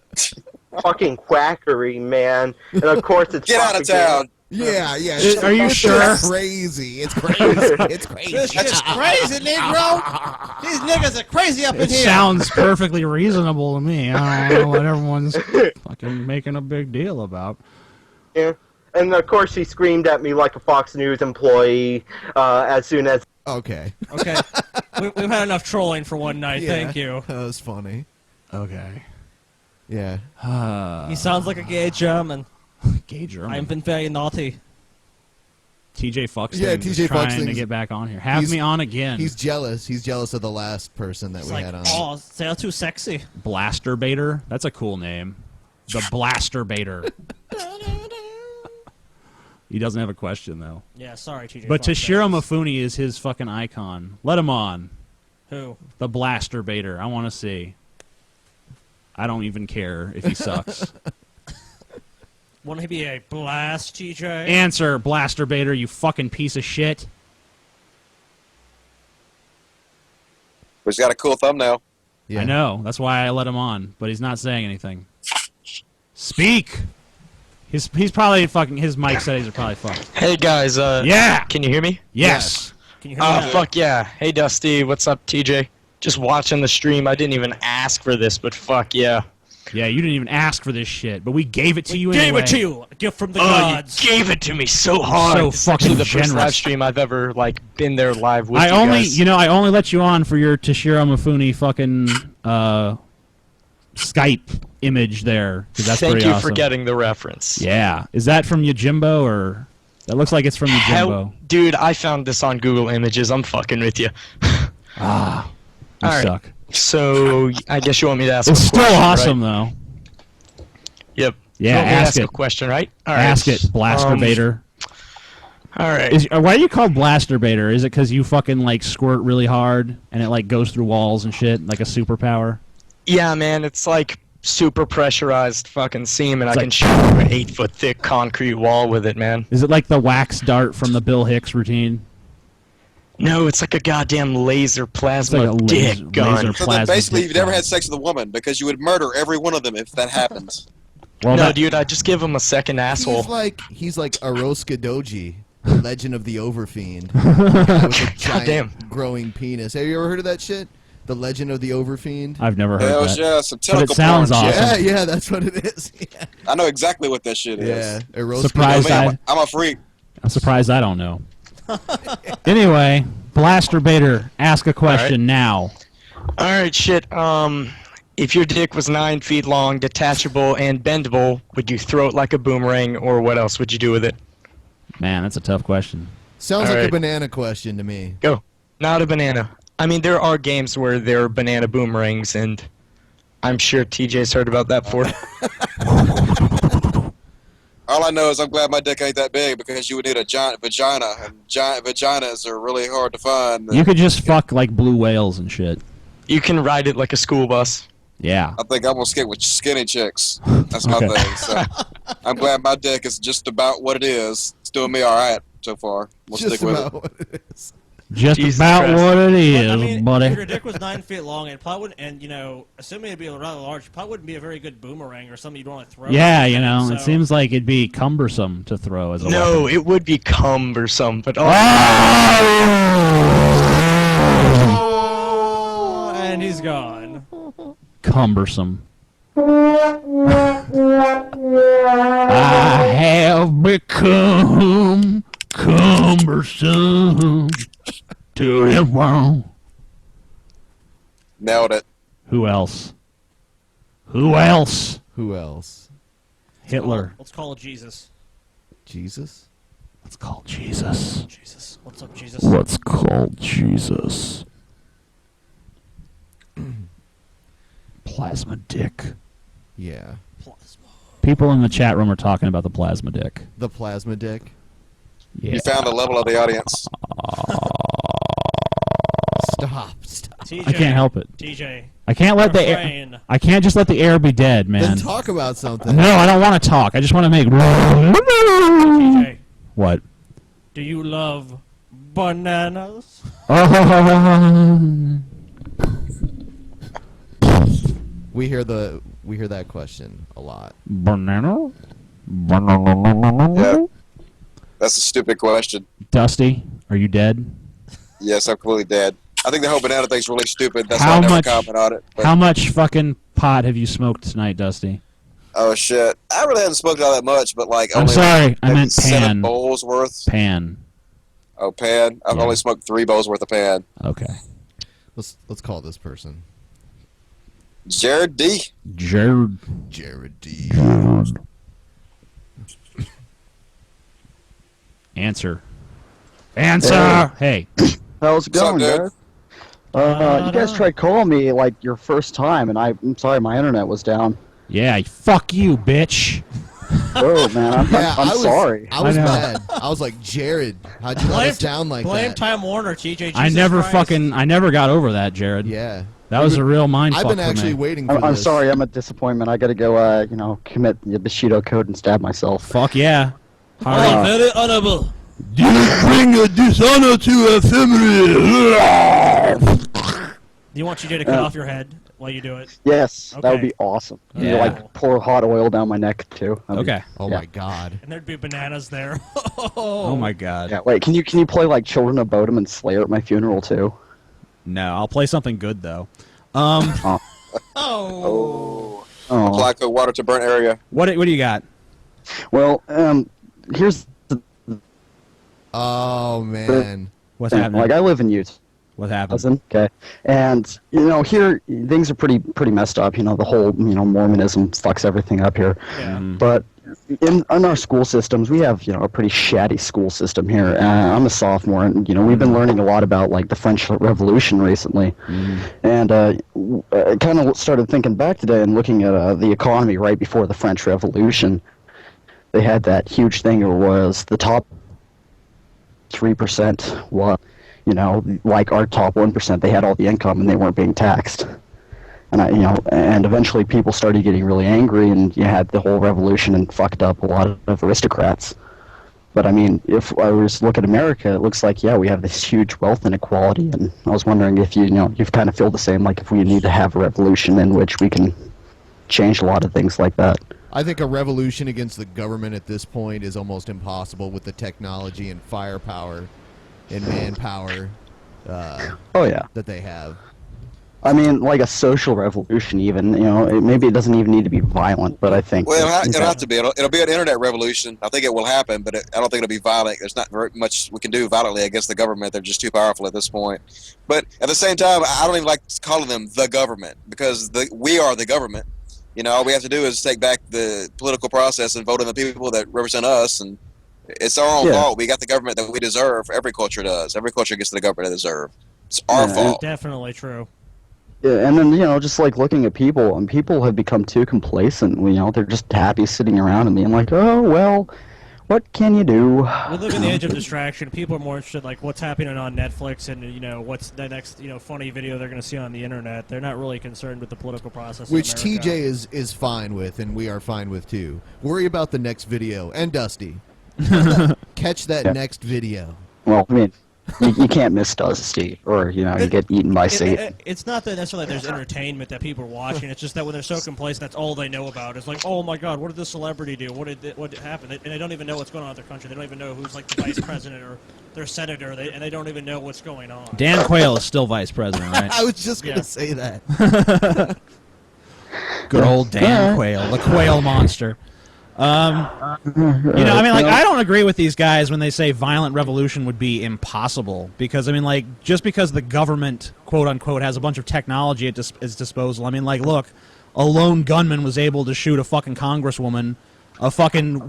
fucking quackery, man. And of course it's get out of town. Yeah. Are you sure? It's crazy. It's crazy. This shit's crazy, Negro. These niggas are crazy up in here. It sounds perfectly reasonable to me. I don't know what everyone's fucking making a big deal about. Yeah. And of course she screamed at me like a Fox News employee as soon as... Okay. We've had enough trolling for one night. Yeah, Thank you. That was funny. Okay. Yeah. He sounds like a gay German. Gay German. I've been very naughty. TJ Fuxton TJ trying Fuxton to get back on here. Have me on again. He's jealous. He's jealous of the last person that we had on. Oh, they're too sexy. Blaster Baiter? That's a cool name. The Blaster Baiter. He doesn't have a question, though. Yeah, sorry, TJ. But Toshiro Mifune is his fucking icon. Let him on. Who? The Blaster Baiter. I want to see. I don't even care if he sucks. Wouldn't he be a blast, TJ? Answer, Blaster Baiter, you fucking piece of shit. But he's got a cool thumbnail. Yeah. I know. That's why I let him on. But he's not saying anything. Speak! He's probably fucking... His mic settings are probably fucked. Hey, guys. Yeah! Can you hear me? Yes! Can you hear me now? Fuck yeah. Hey, Dusty. What's up, TJ? Just watching the stream. I didn't even ask for this, but fuck yeah. Yeah, you didn't even ask for this shit, but we gave it to you anyway. Gave it to you! A gift from the gods! You gave it to me so hard! So This is fucking actually the first generous. live stream I've ever, been there live with I you only, guys. I only let you on for your Toshiro Mifune fucking, Skype image there, because that's Thank pretty you awesome. for getting the reference. Yeah. Is that from Yojimbo, or... That looks like it's from Yojimbo. Dude, I found this on Google Images. I'm fucking with you. You All suck. right. So, I guess you want me to ask It's a still question, awesome, right? though. Yep. Yeah, You want me to ask ask it. a question, right? All right. Ask it, Blaster Baiter. All right. Why are you called Blaster Baiter? Is it because you fucking, squirt really hard, and it, goes through walls and shit, like a superpower? Yeah, man, it's like super pressurized fucking semen. It's I can shoot through an 8-foot thick concrete wall with it, man. Is it like the wax dart from the Bill Hicks routine? No, it's like a goddamn laser plasma like a dick gun. So then basically, you've never had sex with a woman because you would murder every one of them if that happens. Well, no, dude, I just give him a second asshole. He's like Aroska Doji, the Legend of the Overfiend. With a giant growing penis. Have you ever heard of that shit? The Legend of the Overfiend? I've never heard that. Yeah, some but it sounds porn awesome. shit. Yeah, that's what it is. Yeah. I know exactly what that shit is. Yeah, Surprised I'm a freak. I'm surprised I don't know. Anyway, Blaster Bader, ask a question now. Alright, shit. If your dick was 9 feet long, detachable, and bendable, would you throw it like a boomerang, or what else would you do with it? Man, that's a tough question. Sounds like a banana question to me. Go. Not a banana. I mean, there are games where there are banana boomerangs, and I'm sure TJ's heard about that before. All I know is I'm glad my dick ain't that big because you would need a giant vagina, and giant vaginas are really hard to find. You could just fuck like blue whales and shit. You can ride it like a school bus. Yeah. I think I'm gonna skip with skinny chicks. That's my thing. So I'm glad my dick is just about what it is. It's doing me all right so far. We'll stick with it. What it is. Just Jesus about Christ. what it is, I mean, buddy. If your dick was 9 feet long, it probably wouldn't, and assuming it'd be rather large, it probably wouldn't be a very good boomerang or something you'd want to throw. Yeah, it seems like it'd be cumbersome to throw as a No, weapon. it would be cumbersome, but And he's gone. Cumbersome. I have become cumbersome to the world. Nailed it. Who else? Who else? Who else? Hitler. Let's call it Jesus. Jesus? Let's call Jesus. Jesus. What's up, Jesus? Let's call Jesus. Plasma dick. Yeah. People in the chat room are talking about the plasma dick. The plasma dick? Yeah. You found the level of the audience. Stop. TJ, I can't help it. TJ. I can't let the refrain. air. I can't just let the air be dead, man. Then talk about something. No, I don't want to talk. I just want to make. TJ, What? do you love bananas? We hear that question a lot. Banana? Yeah. That's a stupid question. Dusty, are you dead? Yes, I'm completely dead. I think the whole banana thing's really stupid. That's How why I never much- comment on it. But, How much fucking pot have you smoked tonight, Dusty? oh shit! I really haven't smoked all that much, but like I'm only sorry, I maybe meant 7 pan. bowls worth. Pan. Oh, pan. I've Yeah. only smoked 3 bowls worth of pan. Okay. Let's call this person. Jared D. Jared. Jared D. Answer. Answer. Hey. How's it What's up, going, dude? guys? You guys tried calling me like your first time, and I'm sorry, my internet was down. Yeah. Fuck you, bitch. Oh man, I'm was, sorry. I was I know. mad. I was like, Jared, how'd you let us down like blame that? Time Warner, TJ. Jesus I never Christ. I never got over that, Jared. Yeah. That was a real mind I've fuck been for actually me. waiting for I'm this. sorry, I'm a disappointment. I got to go, commit the Bushido code and stab myself. Fuck yeah. Oh, very honorable. You bring a dishonor to a family. Do you want TJ to cut off your head while you do it? Yes, that would Okay. be awesome. Yeah. You like pour hot oil down my neck too. That'd be- Okay. Oh yeah. my god. And there'd be bananas there. Oh my god. Yeah. Wait, can you play like Children of Bodom and Slayer at my funeral too? No, I'll play something good though. Oh. Oh. Oh. Apply cold water to burnt area. What do you got? Well, here's the Oh man. What's thing. happening? Like I live in Utah. What happened? Listen, okay, and here things are pretty messed up. The whole Mormonism fucks everything up here. Yeah. But in our school systems, we have a pretty shatty school system here. I'm a sophomore, and we've been learning a lot about like the French Revolution recently, and I kind of started thinking back today and looking at the economy right before the French Revolution. They had that huge thing. It was the top 3% was. Like our top 1%, they had all the income and they weren't being taxed. And and eventually people started getting really angry, and you had the whole revolution and fucked up a lot of aristocrats. But I mean, if I was to look at America, it looks like, yeah, we have this huge wealth inequality, and I was wondering if you kind of feel the same, like if we need to have a revolution in which we can change a lot of things like that. I think a revolution against the government at this point is almost impossible with the technology and firepower and manpower that they have. I mean, like a social revolution, even, maybe it doesn't even need to be violent, but I think... Well, it'll have to be. It'll be an internet revolution. I think it will happen, but I don't think it'll be violent. There's not very much we can do violently against the government. They're just too powerful at this point. But at the same time, I don't even like calling them the government, because we are the government. All we have to do is take back the political process and vote in the people that represent us, and it's our own fault. We got the government that we deserve. Every culture does. Every culture gets the government they deserve. It's our fault. Definitely true. Yeah, and then, just like looking at people, and people have become too complacent. They're just happy sitting around and being like, oh, well, what can you do? We live in the age of distraction. People are more interested like what's happening on Netflix and, what's the next, funny video they're going to see on the internet. They're not really concerned with the political process. Which TJ is fine with, and we are fine with, too. Worry about the next video. And Dusty. Catch that next video. Well, I mean... you can't miss Dusty, or you get eaten by Satan. It's not that necessarily there's entertainment that people are watching. It's just that when they're so complacent, that's all they know about. It's like, oh my God, what did this celebrity do? What happened? And they don't even know what's going on in their country. They don't even know who's like the vice president or their senator, and they don't even know what's going on. Dan Quayle is still vice president, right? I was just gonna say that. Good old Dan Quayle, the Quayle monster. I don't agree with these guys when they say violent revolution would be impossible, because just because the government, quote unquote, has a bunch of technology at its disposal. Look, a lone gunman was able to shoot a fucking congresswoman. A fucking,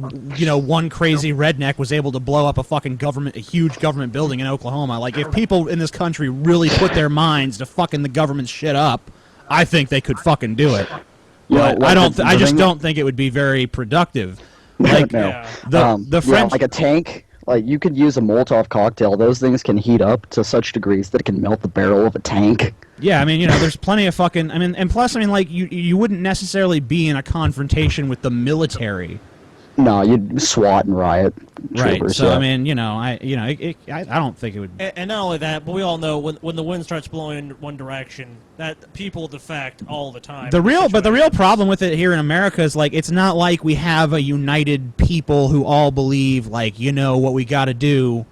one crazy redneck was able to blow up a huge government building in Oklahoma. Like, if people in this country really put their minds to fucking the government shit up, I think they could fucking do it. But I just don't think it would be very productive. Like the French, like a tank. Like, you could use a Molotov cocktail. Those things can heat up to such degrees that it can melt the barrel of a tank. Yeah, there's plenty of fucking. And plus, you wouldn't necessarily be in a confrontation with the military. No, you'd SWAT and riot. Right. Troopers, So yeah. I don't think it would. And not only that, but we all know when the wind starts blowing in one direction, that people defect all the time. The real problem with it here in America is it's not like we have a united people who all believe what we got to do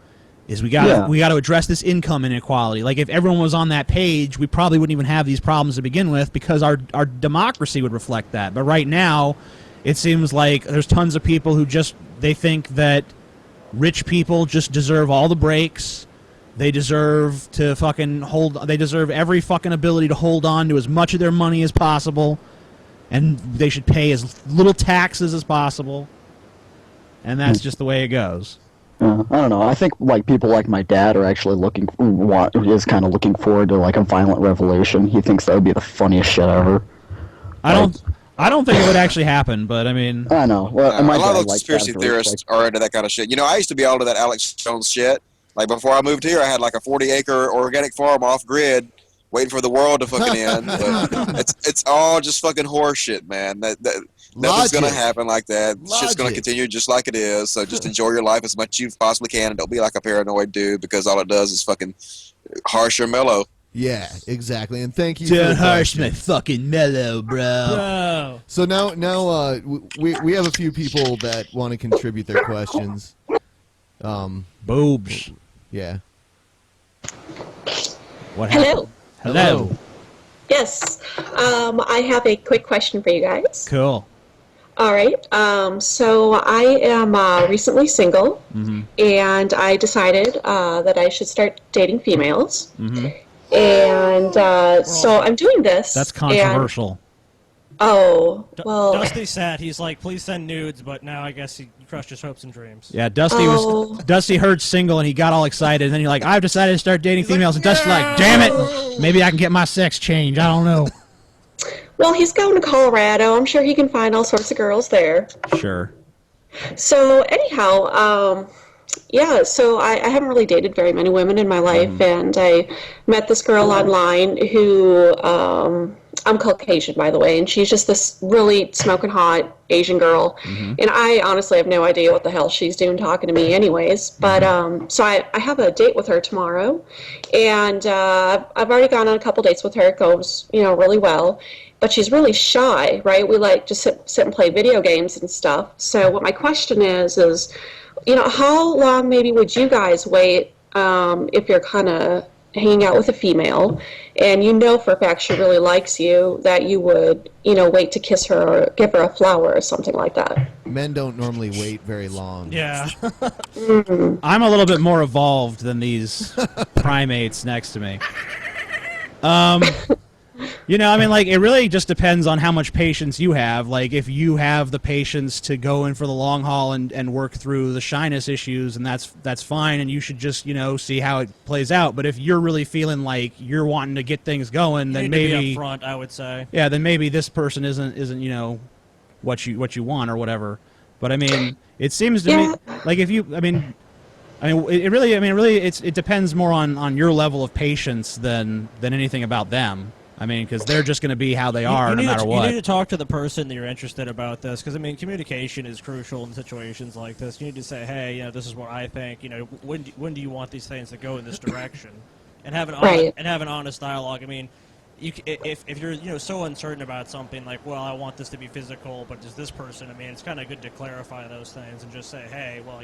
is we got to address this income inequality. Like, if everyone was on that page, we probably wouldn't even have these problems to begin with, because our democracy would reflect that. But right now, it seems like there's tons of people who they think that rich people just deserve all the breaks. They deserve to they deserve every fucking ability to hold on to as much of their money as possible, and they should pay as little taxes as possible. And that's just the way it goes. I don't know. I think people like my dad are actually looking forward to a violent revolution. He thinks that would be the funniest shit ever. I don't think it would actually happen, but I know. Well, a lot of those conspiracy theorists are into that kind of shit. I used to be all into that Alex Jones shit. Like, before I moved here, I had a 40-acre organic farm off grid, waiting for the world to fucking end. But it's all just fucking horse shit, man. Nothing's gonna happen like that. Shit's gonna continue just like it is. So just enjoy your life as much as you possibly can, and don't be like a paranoid dude, because all it does is fucking harsh or mellow. Yeah, exactly. And thank you. Don't harsh my fucking mellow, bro. So now, we have a few people that want to contribute their questions. Boobs. Yeah. What Hello. Hello. Yes. I have a quick question for you guys. Cool. All right. So I am recently single, and I decided that I should start dating females. And so I'm doing this. That's controversial. Dusty's sad. He's like, please send nudes, but now I guess he crushed his hopes and dreams. Yeah, Dusty heard single and he got all excited, and then you're like, I've decided to start dating females, and Dusty's like, damn it, maybe I can get my sex changed. I don't know. Well, he's going to Colorado. I'm sure he can find all sorts of girls there. Sure. So anyhow, so I haven't really dated very many women in my life, and I met this girl online who I'm Caucasian, by the way, and she's just this really smoking hot Asian girl. And I honestly have no idea what the hell she's doing talking to me anyways. But so I have a date with her tomorrow, and I've already gone on a couple dates with her. It goes, really well. But she's really shy, right? We like just sit and play video games and stuff. So what my question is, how long maybe would you guys wait if you're kind of hanging out with a female and for a fact she really likes you, that you would, wait to kiss her or give her a flower or something like that? Men don't normally wait very long. Yeah. I'm a little bit more evolved than these primates next to me. It really just depends on how much patience you have. Like, if you have the patience to go in for the long haul and work through the shyness issues, and that's fine, and you should just, see how it plays out. But if you're really feeling like you're wanting to get things going, then maybe to be upfront, I would say. Yeah, then maybe this person isn't what you want or whatever. But it seems to me like if you it depends more on your level of patience than anything about them. Because they're just going to be how they are no matter what. You need to talk to the person that you're interested about this, because, communication is crucial in situations like this. You need to say, hey, this is what I think. When do you want these things to go in this direction? And have an honest dialogue. If you're so uncertain about something, like, well, I want this to be physical, but does this person? It's kind of good to clarify those things and just say, hey, well,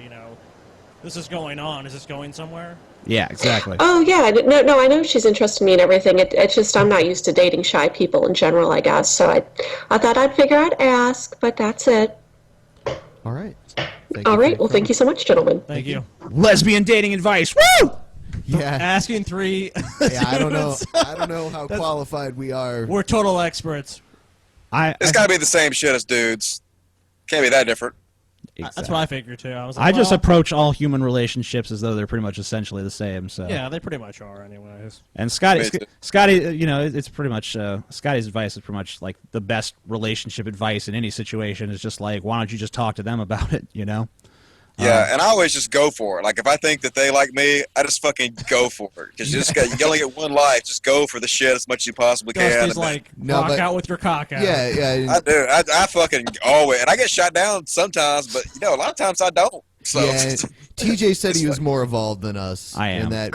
this is going on. Is this going somewhere? Yeah, exactly. Oh, yeah. No, I know she's interested in me and everything. It's just I'm not used to dating shy people in general, I guess. So I thought I'd figure I'd ask, but that's it. All right. All right. Well, thank you so much, gentlemen. Thank you. Lesbian dating advice. Woo! Yeah. Asking 3. Yeah, I don't know how qualified we are. We're total experts. It's got to be the same shit as dudes. Can't be that different. That's what I figured too. I just approach all human relationships as though they're pretty much essentially the same. So yeah, they pretty much are, anyways. And Scotty, it's pretty much Scotty's advice is pretty much like the best relationship advice in any situation. Is just like, why don't you just talk to them about it? Yeah, and I always just go for it. Like, if I think that they like me, I just fucking go for it. Because you only get one life. Just go for the shit as much as you possibly can. Dusty's like, rock out with your cock out. Yeah. I do. I fucking always. And I get shot down sometimes, but, a lot of times I don't. So. Yeah, TJ said he was more evolved than us. I am. And that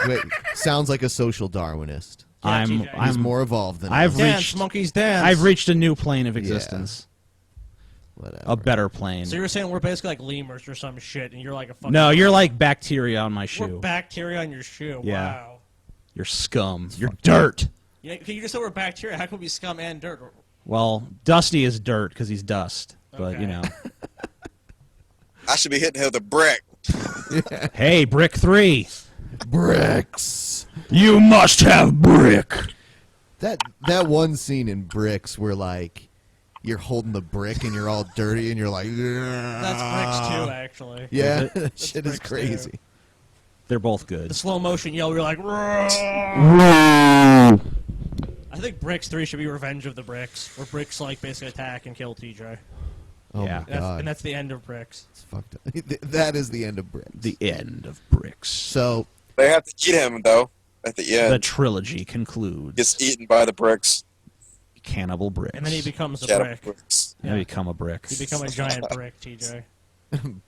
sounds like a social Darwinist. Yeah, I'm more evolved than us. Dance, monkeys dance. I've reached a new plane of existence. Yeah. Whatever. A better plane. So you're saying we're basically like lemurs or some shit, and you're like a fucking... No, you're like bacteria on my shoe. We're bacteria on your shoe. Yeah. Wow. You're scum. You're dirt. You just said we're bacteria. How can we be scum and dirt? Well, Dusty is dirt because he's dust. But, Okay. I should be hitting him with a brick. Hey, brick 3. Bricks. You must have brick. That one scene in Bricks where, like, you're holding the brick and you're all dirty and you're like... That's Bricks 2, actually. Yeah, that shit is crazy. 2. They're both good. The slow motion yell, you're like... I think Bricks 3 should be Revenge of the Bricks, where Bricks, like, basically attack and kill TJ. Oh, yeah. My God. And that's the end of Bricks. It's fucked up. That is the end of Bricks. The end of Bricks. So... They have to eat him, though, at the end. The trilogy concludes. Gets eaten by the bricks. Cannibal Bricks. And then he becomes a Cannibal brick. Bricks. Yeah, become a brick. You become a giant brick, TJ.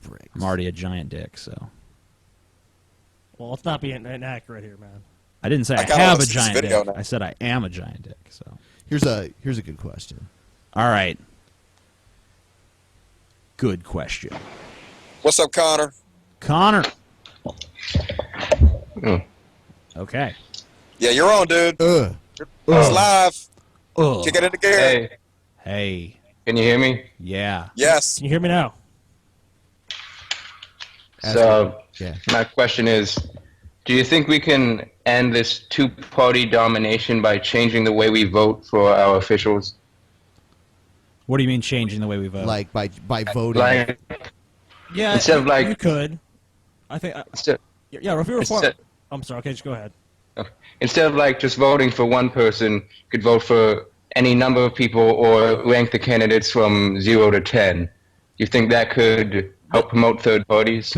Bricks. I'm already a giant dick, so... Well, let's not be inaccurate here, man. I didn't say I have a giant dick. I said I am a giant dick. So here's a good question. All right. Good question. What's up, Connor? Connor. Okay. Yeah, you're on, dude. It's live. Kick it into gear. Hey. Can you hear me? Yeah. Yes. Can you hear me now? So, my question is, do you think we can end this two-party domination by changing the way we vote for our officials? What do you mean changing the way we vote? Like by voting? Like, yeah, instead of like you could. I think. Yeah, if you were I'm sorry. Okay, just go ahead. Instead of like just voting for one person, you could vote for any number of people or rank the candidates from 0 to 10. Do you think that could help promote third parties?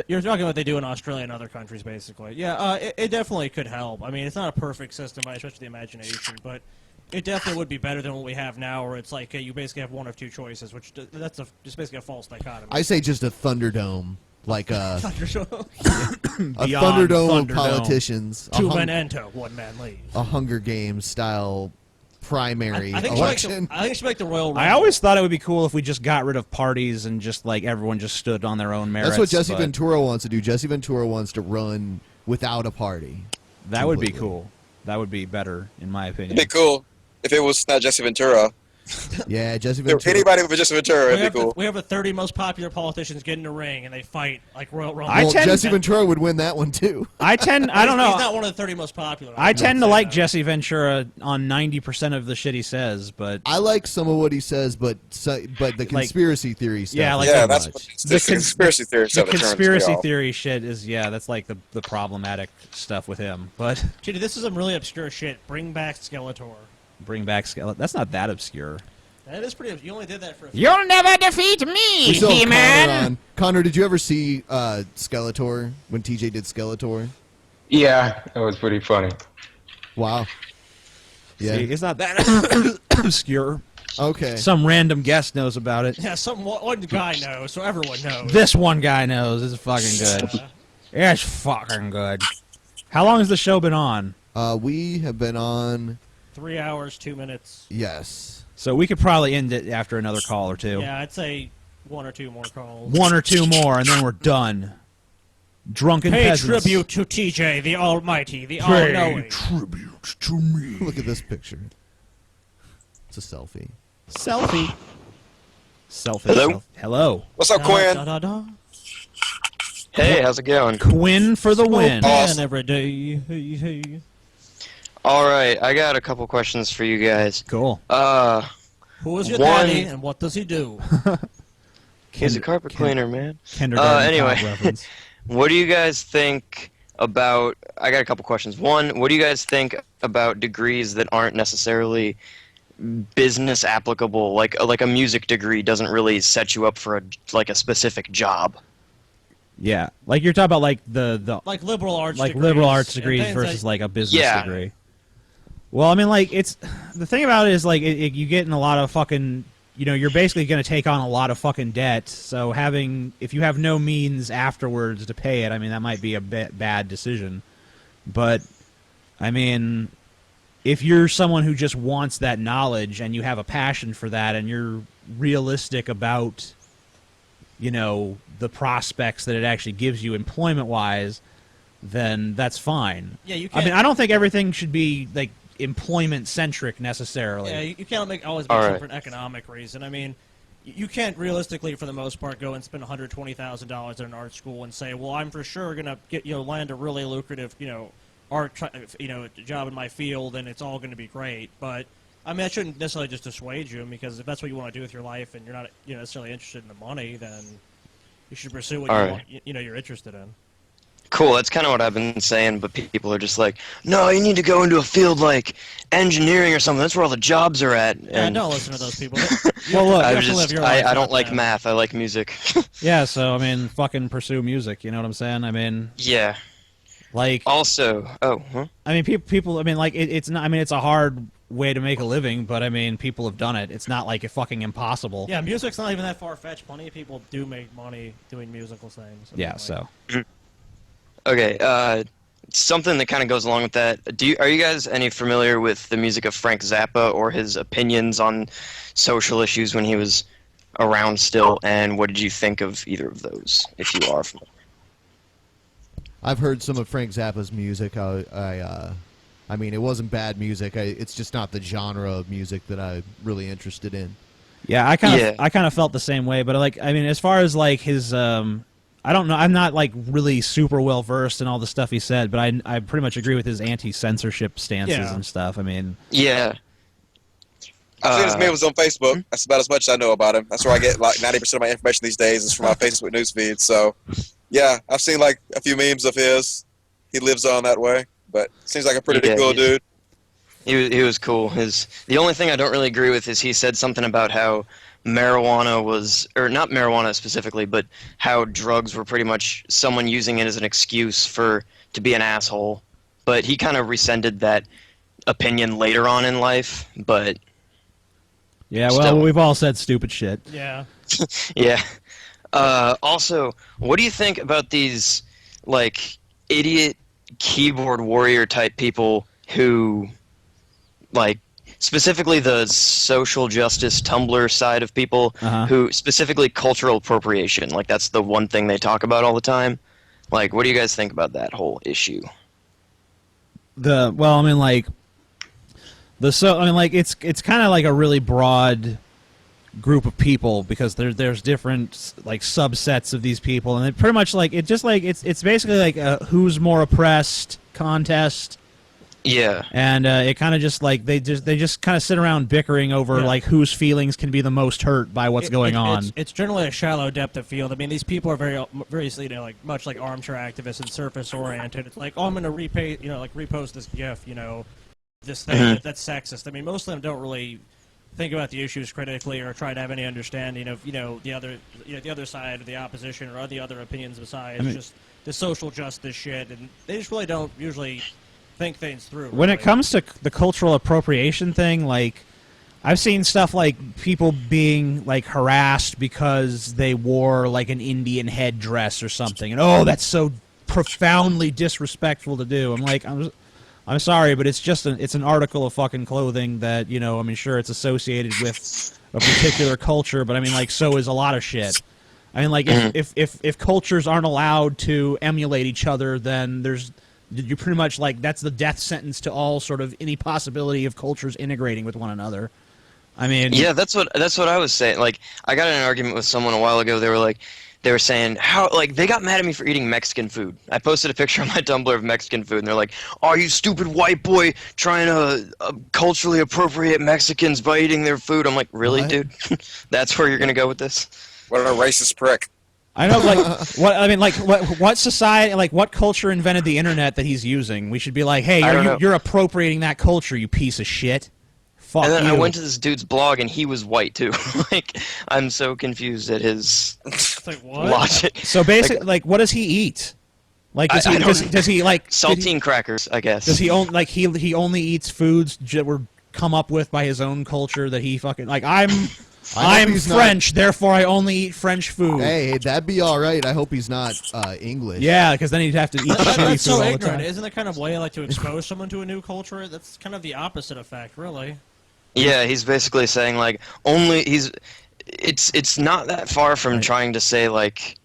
You're talking about what they do in Australia and other countries, basically. Yeah, it definitely could help. I mean, it's not a perfect system by a stretch of the imagination, but It definitely would be better than what we have now, where it's like you basically have one of two choices, which that's just basically a false dichotomy. I say just a Thunderdome, like a Thunderdome. Thunderdome of politicians. Two men enter, one man leaves. A Hunger Games style primary I think election. I think it should make the Royal Rumble. I always thought it would be cool if we just got rid of parties and just like everyone just stood on their own merits. That's what Jesse Ventura wants to do. Jesse Ventura wants to run without a party. That would be cool. That would be better, in my opinion. It'd be cool if it was not Jesse Ventura. Yeah, Jesse Ventura. Anybody with Jesse Ventura, it'd be cool. We have the 30 most popular politicians get in the ring and they fight like Royal Rumble. Well, Jesse Ventura would win that one too. I don't know. He's not one of the 30 most popular. I tend to like Jesse Ventura on 90% of the shit he says, but I like some of what he says, but the conspiracy theory stuff. Yeah, that's the conspiracy theory stuff. The conspiracy theory shit is that's like the problematic stuff with him. But dude, this is some really obscure shit. Bring back Skeletor. Bring back Skeletor. That's not that obscure. That is pretty. You only did that for. You'll never defeat me, He-Man. Connor, did you ever see Skeletor when TJ did Skeletor? Yeah, that was pretty funny. Wow. Yeah, See, it's not that obscure. Okay. Some random guest knows about it. Yeah, one guy knows, so everyone knows. This one guy knows. It's fucking good. It's fucking good. How long has the show been on? We have been on 3 hours, 2 minutes. Yes. So we could probably end it after another call or two. Yeah, I'd say 1 or 2 more calls. 1 or 2 more, and then we're done. Drunken Pay Peasants. tribute to TJ, the Almighty, the All-Knowing. Tribute to me. Look at this picture. It's a selfie. Selfie. Selfie. Hello? Hello. What's up, Quinn? Hey, how's it going? Quinn for the win. Man every day. Hey, hey. All right, I got a couple questions for you guys. Cool. Who is your daddy and what does he do? He's a carpet cleaner, man. Kindergarten anyway, cop reference. what do you guys think about? I got a couple questions. One, what do you guys think about degrees that aren't necessarily business applicable? Like a music degree doesn't really set you up for a specific job. Yeah, like you're talking about like the like liberal arts, liberal arts degrees versus like a business degree. Well, I mean, like it's the thing about it is like you get in a lot of fucking. You're basically going to take on a lot of fucking debt. So if you have no means afterwards to pay it, I mean that might be a bad decision. But I mean, if you're someone who just wants that knowledge and you have a passion for that and you're realistic about the prospects that it actually gives you employment-wise, then that's fine. Yeah, you I can't. mean, I don't think everything should be like employment-centric necessarily. Yeah, you can't always make something for an economic reason. I mean, you can't realistically, for the most part, go and spend $120,000 at an art school and say, "Well, I'm for sure gonna get land a really lucrative art job in my field, and it's all going to be great." But I mean, that shouldn't necessarily just dissuade you, because if that's what you want to do with your life and you're not necessarily interested in the money, then you should pursue what you're interested in. Cool, that's kind of what I've been saying, but people are just like, no, you need to go into a field like engineering or something. That's where all the jobs are at. Yeah, don't listen to those people. Well, look, I don't like math. I like music. Yeah, so I mean, fucking pursue music. You know what I'm saying? I mean, yeah. Like also, I mean, people. I mean, like it's not. I mean, it's a hard way to make a living, but I mean, people have done it. It's not like it's fucking impossible. Yeah, music's not even that far-fetched. Plenty of people do make money doing musical things. Yeah, so. Okay, something that kind of goes along with that. Are you guys any familiar with the music of Frank Zappa or his opinions on social issues when he was around still? And what did you think of either of those, if you are familiar? I've heard some of Frank Zappa's music. I mean, it wasn't bad music. It's just not the genre of music that I'm really interested in. Yeah, I kind of felt the same way. But like, I mean, as far as like his, I don't know. I'm not like really super well versed in all the stuff he said, but I pretty much agree with his anti-censorship stances and stuff. I mean, yeah. I've seen his memes on Facebook. That's about as much as I know about him. That's where I get like 90% of my information these days is from my Facebook newsfeed. So, yeah, I've seen like a few memes of his. He lives on that way, but seems like a pretty cool dude. He was cool. The only thing I don't really agree with is he said something about how marijuana was, or not marijuana specifically, but how drugs were pretty much someone using it as an excuse to be an asshole. But he kind of rescinded that opinion later on in life, but yeah, well, still. we've all said stupid shit. Yeah. Yeah. Also, what do you think about these, like, idiot keyboard warrior type people who, like, specifically the social justice Tumblr side of people who specifically cultural appropriation, like that's the one thing they talk about all the time. Like, what do you guys think about that whole issue? Well, I mean, like it's kind of like a really broad group of people because there's different like subsets of these people, and it pretty much like it's basically like a who's more oppressed contest. Yeah. And it kind of just like they just kind of sit around bickering over like whose feelings can be the most hurt by what's going on. It's generally a shallow depth of field. I mean, these people are very like much like armchair activists and surface oriented. It's like, oh, I'm going to repost this GIF, this thing that's sexist. I mean, most of them don't really think about the issues critically or try to have any understanding of the other side of the opposition or the other opinions besides just the social justice shit, and they just really don't usually think things through. When it comes to the cultural appropriation thing, like I've seen stuff like people being like harassed because they wore like an Indian headdress or something, and oh, that's so profoundly disrespectful to do. I'm like, I'm sorry, but it's just it's an article of fucking clothing that I mean, sure, it's associated with a particular culture, but I mean, like, so is a lot of shit. I mean, like, if cultures aren't allowed to emulate each other, then you're pretty much like that's the death sentence to all sort of any possibility of cultures integrating with one another. I mean, yeah, that's what I was saying. Like, I got in an argument with someone a while ago. They were saying how, like, they got mad at me for eating Mexican food. I posted a picture on my Tumblr of Mexican food, and they're like, "Oh, you stupid white boy trying to culturally appropriate Mexicans by eating their food." I'm like, really, dude? That's where you're gonna go with this? What a racist prick. I know, like, what society, like, what culture invented the internet that he's using? We should be like, hey, you're appropriating that culture, you piece of shit. Fuck and then you. I went to this dude's blog, and he was white too. Like, I'm so confused at his logic. So basically, like, what does he eat? Like, does he like saltine crackers? I guess. Does he only he only eats foods that were come up with by his own culture that he fucking like? I'm French, therefore I only eat French food. Hey, that'd be all right. I hope he's not English. Yeah, because then he'd have to eat shitty That's food so all the ignorant. time. Isn't that kind of way like to expose someone to a new culture? That's kind of the opposite effect, really. Yeah, he's basically saying like it's not that far from trying to say like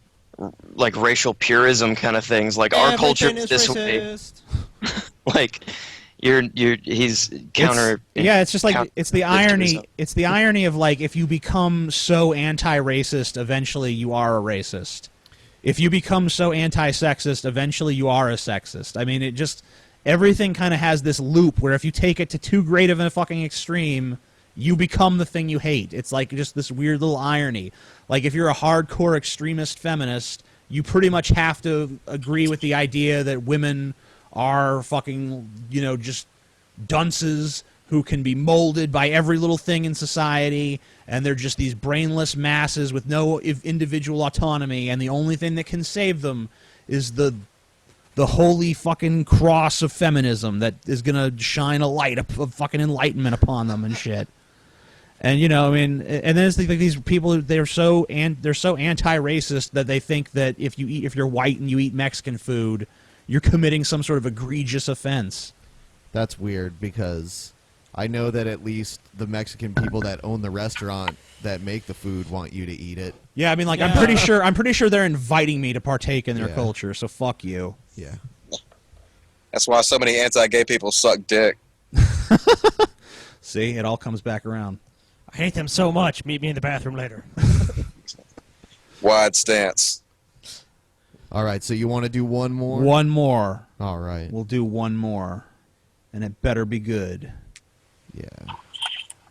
racial purism kind of things. Like our culture this way. Like he's counter. It's just like it's the irony. It's the irony of like if you become so anti-racist, eventually you are a racist. If you become so anti-sexist, eventually you are a sexist. I mean, it just everything kind of has this loop where if you take it to too great of a fucking extreme, you become the thing you hate. It's like just this weird little irony. Like if you're a hardcore extremist feminist, you pretty much have to agree with the idea that women are fucking, just dunces who can be molded by every little thing in society, and they're just these brainless masses with no individual autonomy, and the only thing that can save them is the holy fucking cross of feminism that is gonna shine a light of fucking enlightenment upon them and shit. And I mean, and then it's like these people, they're so anti-racist that they think that if you're white and you eat Mexican food, you're committing some sort of egregious offense. That's weird because I know that at least the Mexican people that own the restaurant that make the food want you to eat it. Yeah, I mean, like, I'm pretty sure they're inviting me to partake in their culture, so fuck you. Yeah. That's why so many anti-gay people suck dick. See, it all comes back around. I hate them so much. Meet me in the bathroom later. Wide stance. All right, so you want to do one more? One more. All right. We'll do one more, and it better be good. Yeah.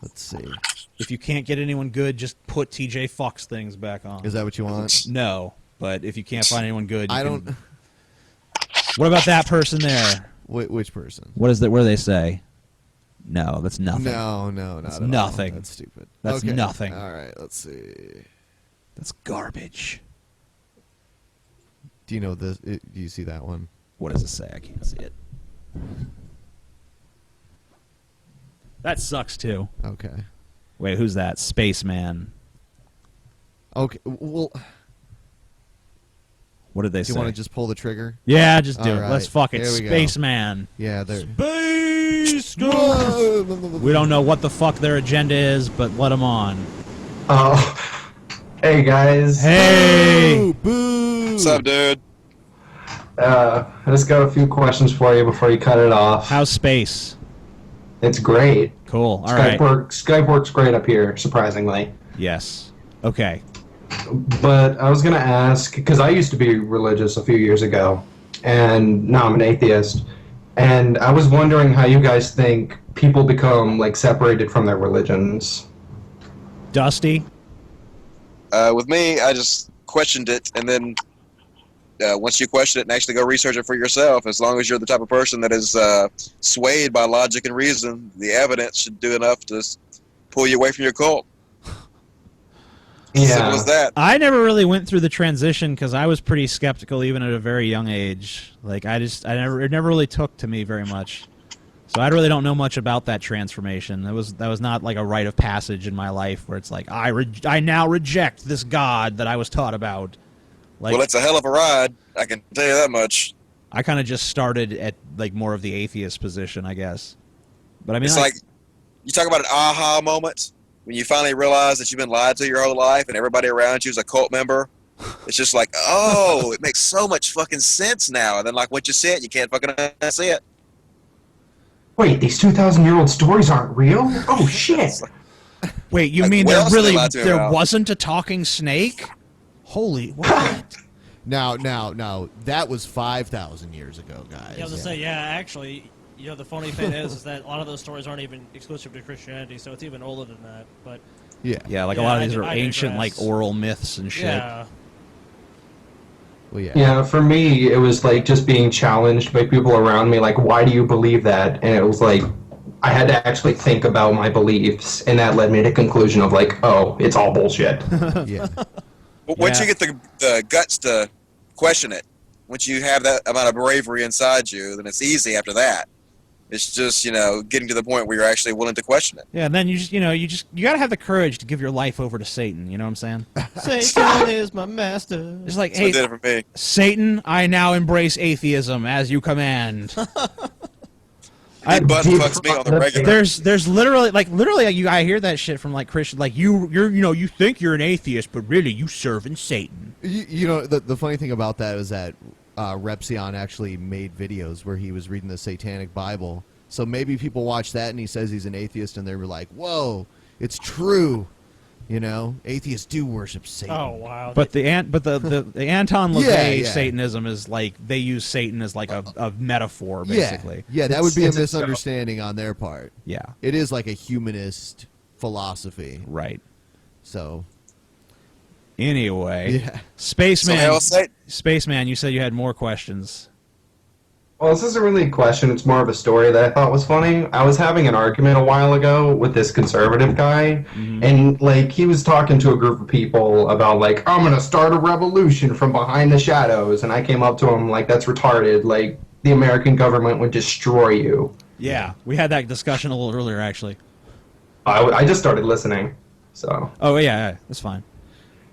Let's see. If you can't get anyone good, just put TJ Fox things back on. Is that what you want? No, but if you can't find anyone good, What about that person there? Which person? What is that? What do they say? No, that's nothing. No, that's not nothing. All. That's stupid. That's nothing. All right, let's see. That's garbage. Do you know this? Do you see that one? What does it say? I can't see it. That sucks too. Okay. Wait, who's that? Spaceman. Okay. Well, what did they do say? you want to just pull the trigger? Yeah, just do it. Right. Let's fuck it. Here we go. Spaceman. Yeah, there. Space. We don't know what the fuck their agenda is, but let them on. Oh, hey guys. Hey. Boo. What's up, dude? I just got a few questions for you before you cut it off. How's space? It's great. Cool. All Skype right. Skype works great up here, surprisingly. Yes. Okay. But I was gonna ask, because I used to be religious a few years ago, and now I'm an atheist, and I was wondering how you guys think people become like separated from their religions. Dusty? With me, I just questioned it, and then once you question it and actually go research it for yourself, as long as you're the type of person that is swayed by logic and reason, the evidence should do enough to pull you away from your cult. Yeah. Simple as that. I never really went through the transition because I was pretty skeptical even at a very young age. Like it never really took to me very much. So I really don't know much about that transformation. That was not like a rite of passage in my life where it's like I now reject this God that I was taught about. Like, Well, it's a hell of a ride. I can tell you that much. I kind of just started at like more of the atheist position, I guess. But I mean, It's like you talk about an aha moment when you finally realize that you've been lied to your whole life and everybody around you is a cult member. It's just like, oh, it makes so much fucking sense now. And then, like, once you see it, you can't fucking unsee it. Wait, these 2,000-year-old stories aren't real? Oh shit! Wait, you Like, mean what there else are they really lied to there about? wasn't a talking snake? Holy what? Now, that was 5,000 years ago, guys. Yeah, I was gonna say, yeah, actually, you know, the funny thing is that a lot of those stories aren't even exclusive to Christianity, so it's even older than that. But Yeah, like a lot of these are ancient, like oral myths and shit. Yeah. Well, yeah. Yeah, for me, it was like just being challenged by people around me, like, why do you believe that? And it was like, I had to actually think about my beliefs, and that led me to the conclusion of like, oh, it's all bullshit. Yeah. But once you get the guts to question it, once you have that amount of bravery inside you, then it's easy after that. It's just, you know, getting to the point where you're actually willing to question it. Yeah, and then you gotta have the courage to give your life over to Satan. You know what I'm saying? Satan is my master. It's like, That's what hey, did it for me. Satan, I now embrace atheism as you command. It butt fucks me on the regular. There's literally I hear that shit from like Christian, like you think you're an atheist, but really you serving Satan. You know, the funny thing about that is that Repsion actually made videos where he was reading the Satanic Bible. So maybe people watch that and he says he's an atheist and they were like, whoa, it's true. You know, atheists do worship Satan. Oh wow! But the Anton LaVey Yeah. Satanism is like they use Satan as like a metaphor, basically. Yeah, that would be a misunderstanding on their part. Yeah. It is like a humanist philosophy. Right. So. Anyway, Yeah. Spaceman. So Spaceman, you said you had more questions. Well, this isn't really a question, it's more of a story that I thought was funny. I was having an argument a while ago with this conservative guy, and, like, he was talking to a group of people about, like, I'm gonna start a revolution from behind the shadows, and I came up to him, like, that's retarded, like, the American government would destroy you. Yeah, we had that discussion a little earlier, actually. I just started listening, so... Oh, yeah, that's fine.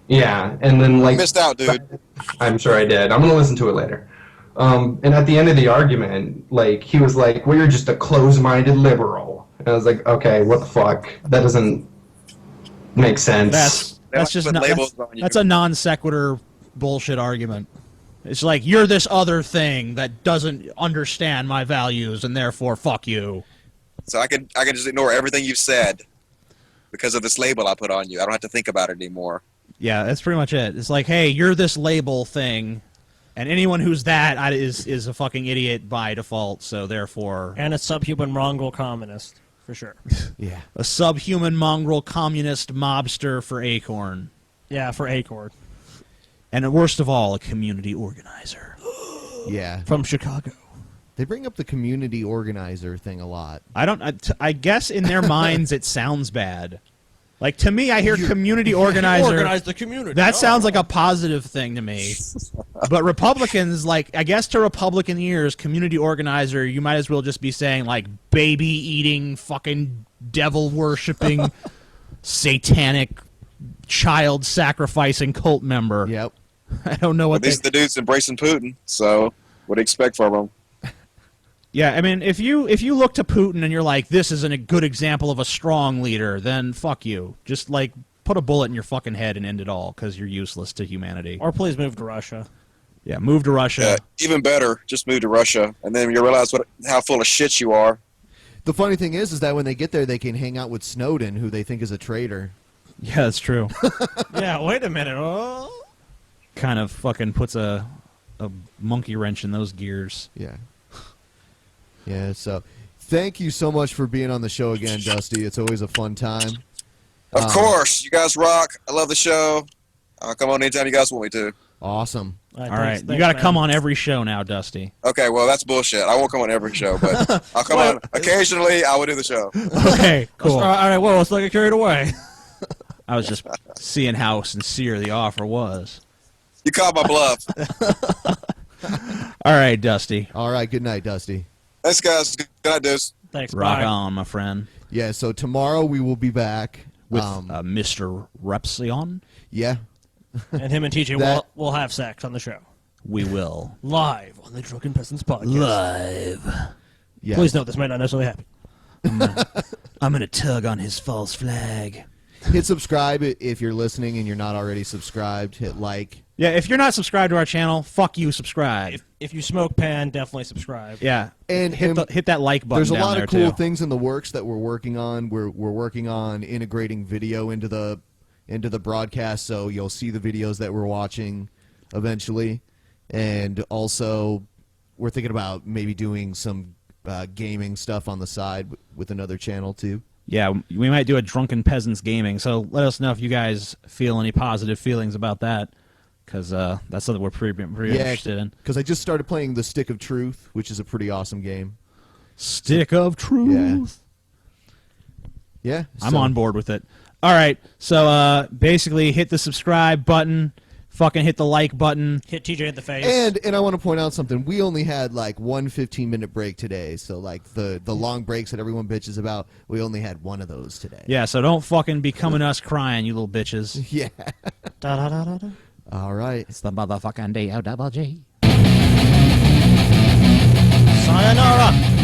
Yeah, and then, like... Missed out, dude. I'm sure I did. I'm gonna listen to it later. And at the end of the argument, like, he was like, well, you're just a closed-minded liberal. And I was like, okay, what the fuck? That doesn't make sense. That's a non sequitur bullshit argument. It's like, you're this other thing that doesn't understand my values, and therefore, fuck you. So I can just ignore everything you've said because of this label I put on you. I don't have to think about it anymore. Yeah, that's pretty much it. It's like, hey, you're this label thing, and anyone who's that is a fucking idiot by default, so therefore... And a subhuman mongrel communist, for sure. Yeah. A subhuman mongrel communist mobster for Acorn. Yeah, for Acorn. And worst of all, a community organizer. Yeah. From Chicago. They bring up the community organizer thing a lot. I guess in their minds it sounds bad. Like, to me, I hear community organizer. Organize the community. That sounds like a positive thing to me. But Republicans, like, I guess to Republican ears, community organizer, you might as well just be saying, like, baby-eating fucking devil worshipping, satanic, child sacrificing cult member. Yep. I don't know what these are the dudes embracing Putin. So what do you expect from them? Yeah, I mean, if you look to Putin and you're like, this isn't a good example of a strong leader, then fuck you. Just like put a bullet in your fucking head and end it all because you're useless to humanity. Or please move to Russia. Yeah, move to Russia. Even better, just move to Russia, and then you realize how full of shit you are. The funny thing is that when they get there, they can hang out with Snowden, who they think is a traitor. Yeah, that's true. Yeah, wait a minute. Oh. Kind of fucking puts a monkey wrench in those gears. Yeah. Yeah, so thank you so much for being on the show again, Dusty. It's always a fun time. Of course. You guys rock. I love the show. I'll come on anytime you guys want me to. Awesome. All right. You got to come on every show now, Dusty. Okay, well, that's bullshit. I won't come on every show, but I'll come on occasionally. I will do the show. Okay, cool. All right, well, let's not get carried away. I was just seeing how sincere the offer was. You called my bluff. All right, Dusty. All right, good night, Dusty. Thanks, guys. Good night, dudes. Thanks, Rock bye. on, my friend. Yeah, so tomorrow we will be back with Mr. Repsion. Yeah. And him and TJ will have sex on the show. We will. Live on the Drunken Peasants podcast. Live. Yes. Please note this might not necessarily happen. I'm gonna tug on his false flag. Hit subscribe if you're listening and you're not already subscribed. Hit like. Yeah, if you're not subscribed to our channel, fuck you, subscribe. If you smoke pan, definitely subscribe. Yeah, and hit that like button. There's a lot there of cool too. things in the works that we're working on. We're working on integrating video into the broadcast, so you'll see the videos that we're watching eventually. And also, we're thinking about maybe doing some gaming stuff on the side with another channel too. Yeah, we might do a Drunken Peasants gaming. So let us know if you guys feel any positive feelings about that, because that's something we're pretty interested in. Because I just started playing the Stick of Truth, which is a pretty awesome game. Stick of Truth. Yeah, I'm on board with it. All right, so basically hit the subscribe button, fucking hit the like button. Hit TJ in the face. And I want to point out something. We only had like one 15-minute break today, so like the long breaks that everyone bitches about, we only had one of those today. Yeah, so don't fucking be coming us crying, you little bitches. Yeah. Da-da-da-da-da. All right. It's the motherfucking D-O-double-G. Sayonara.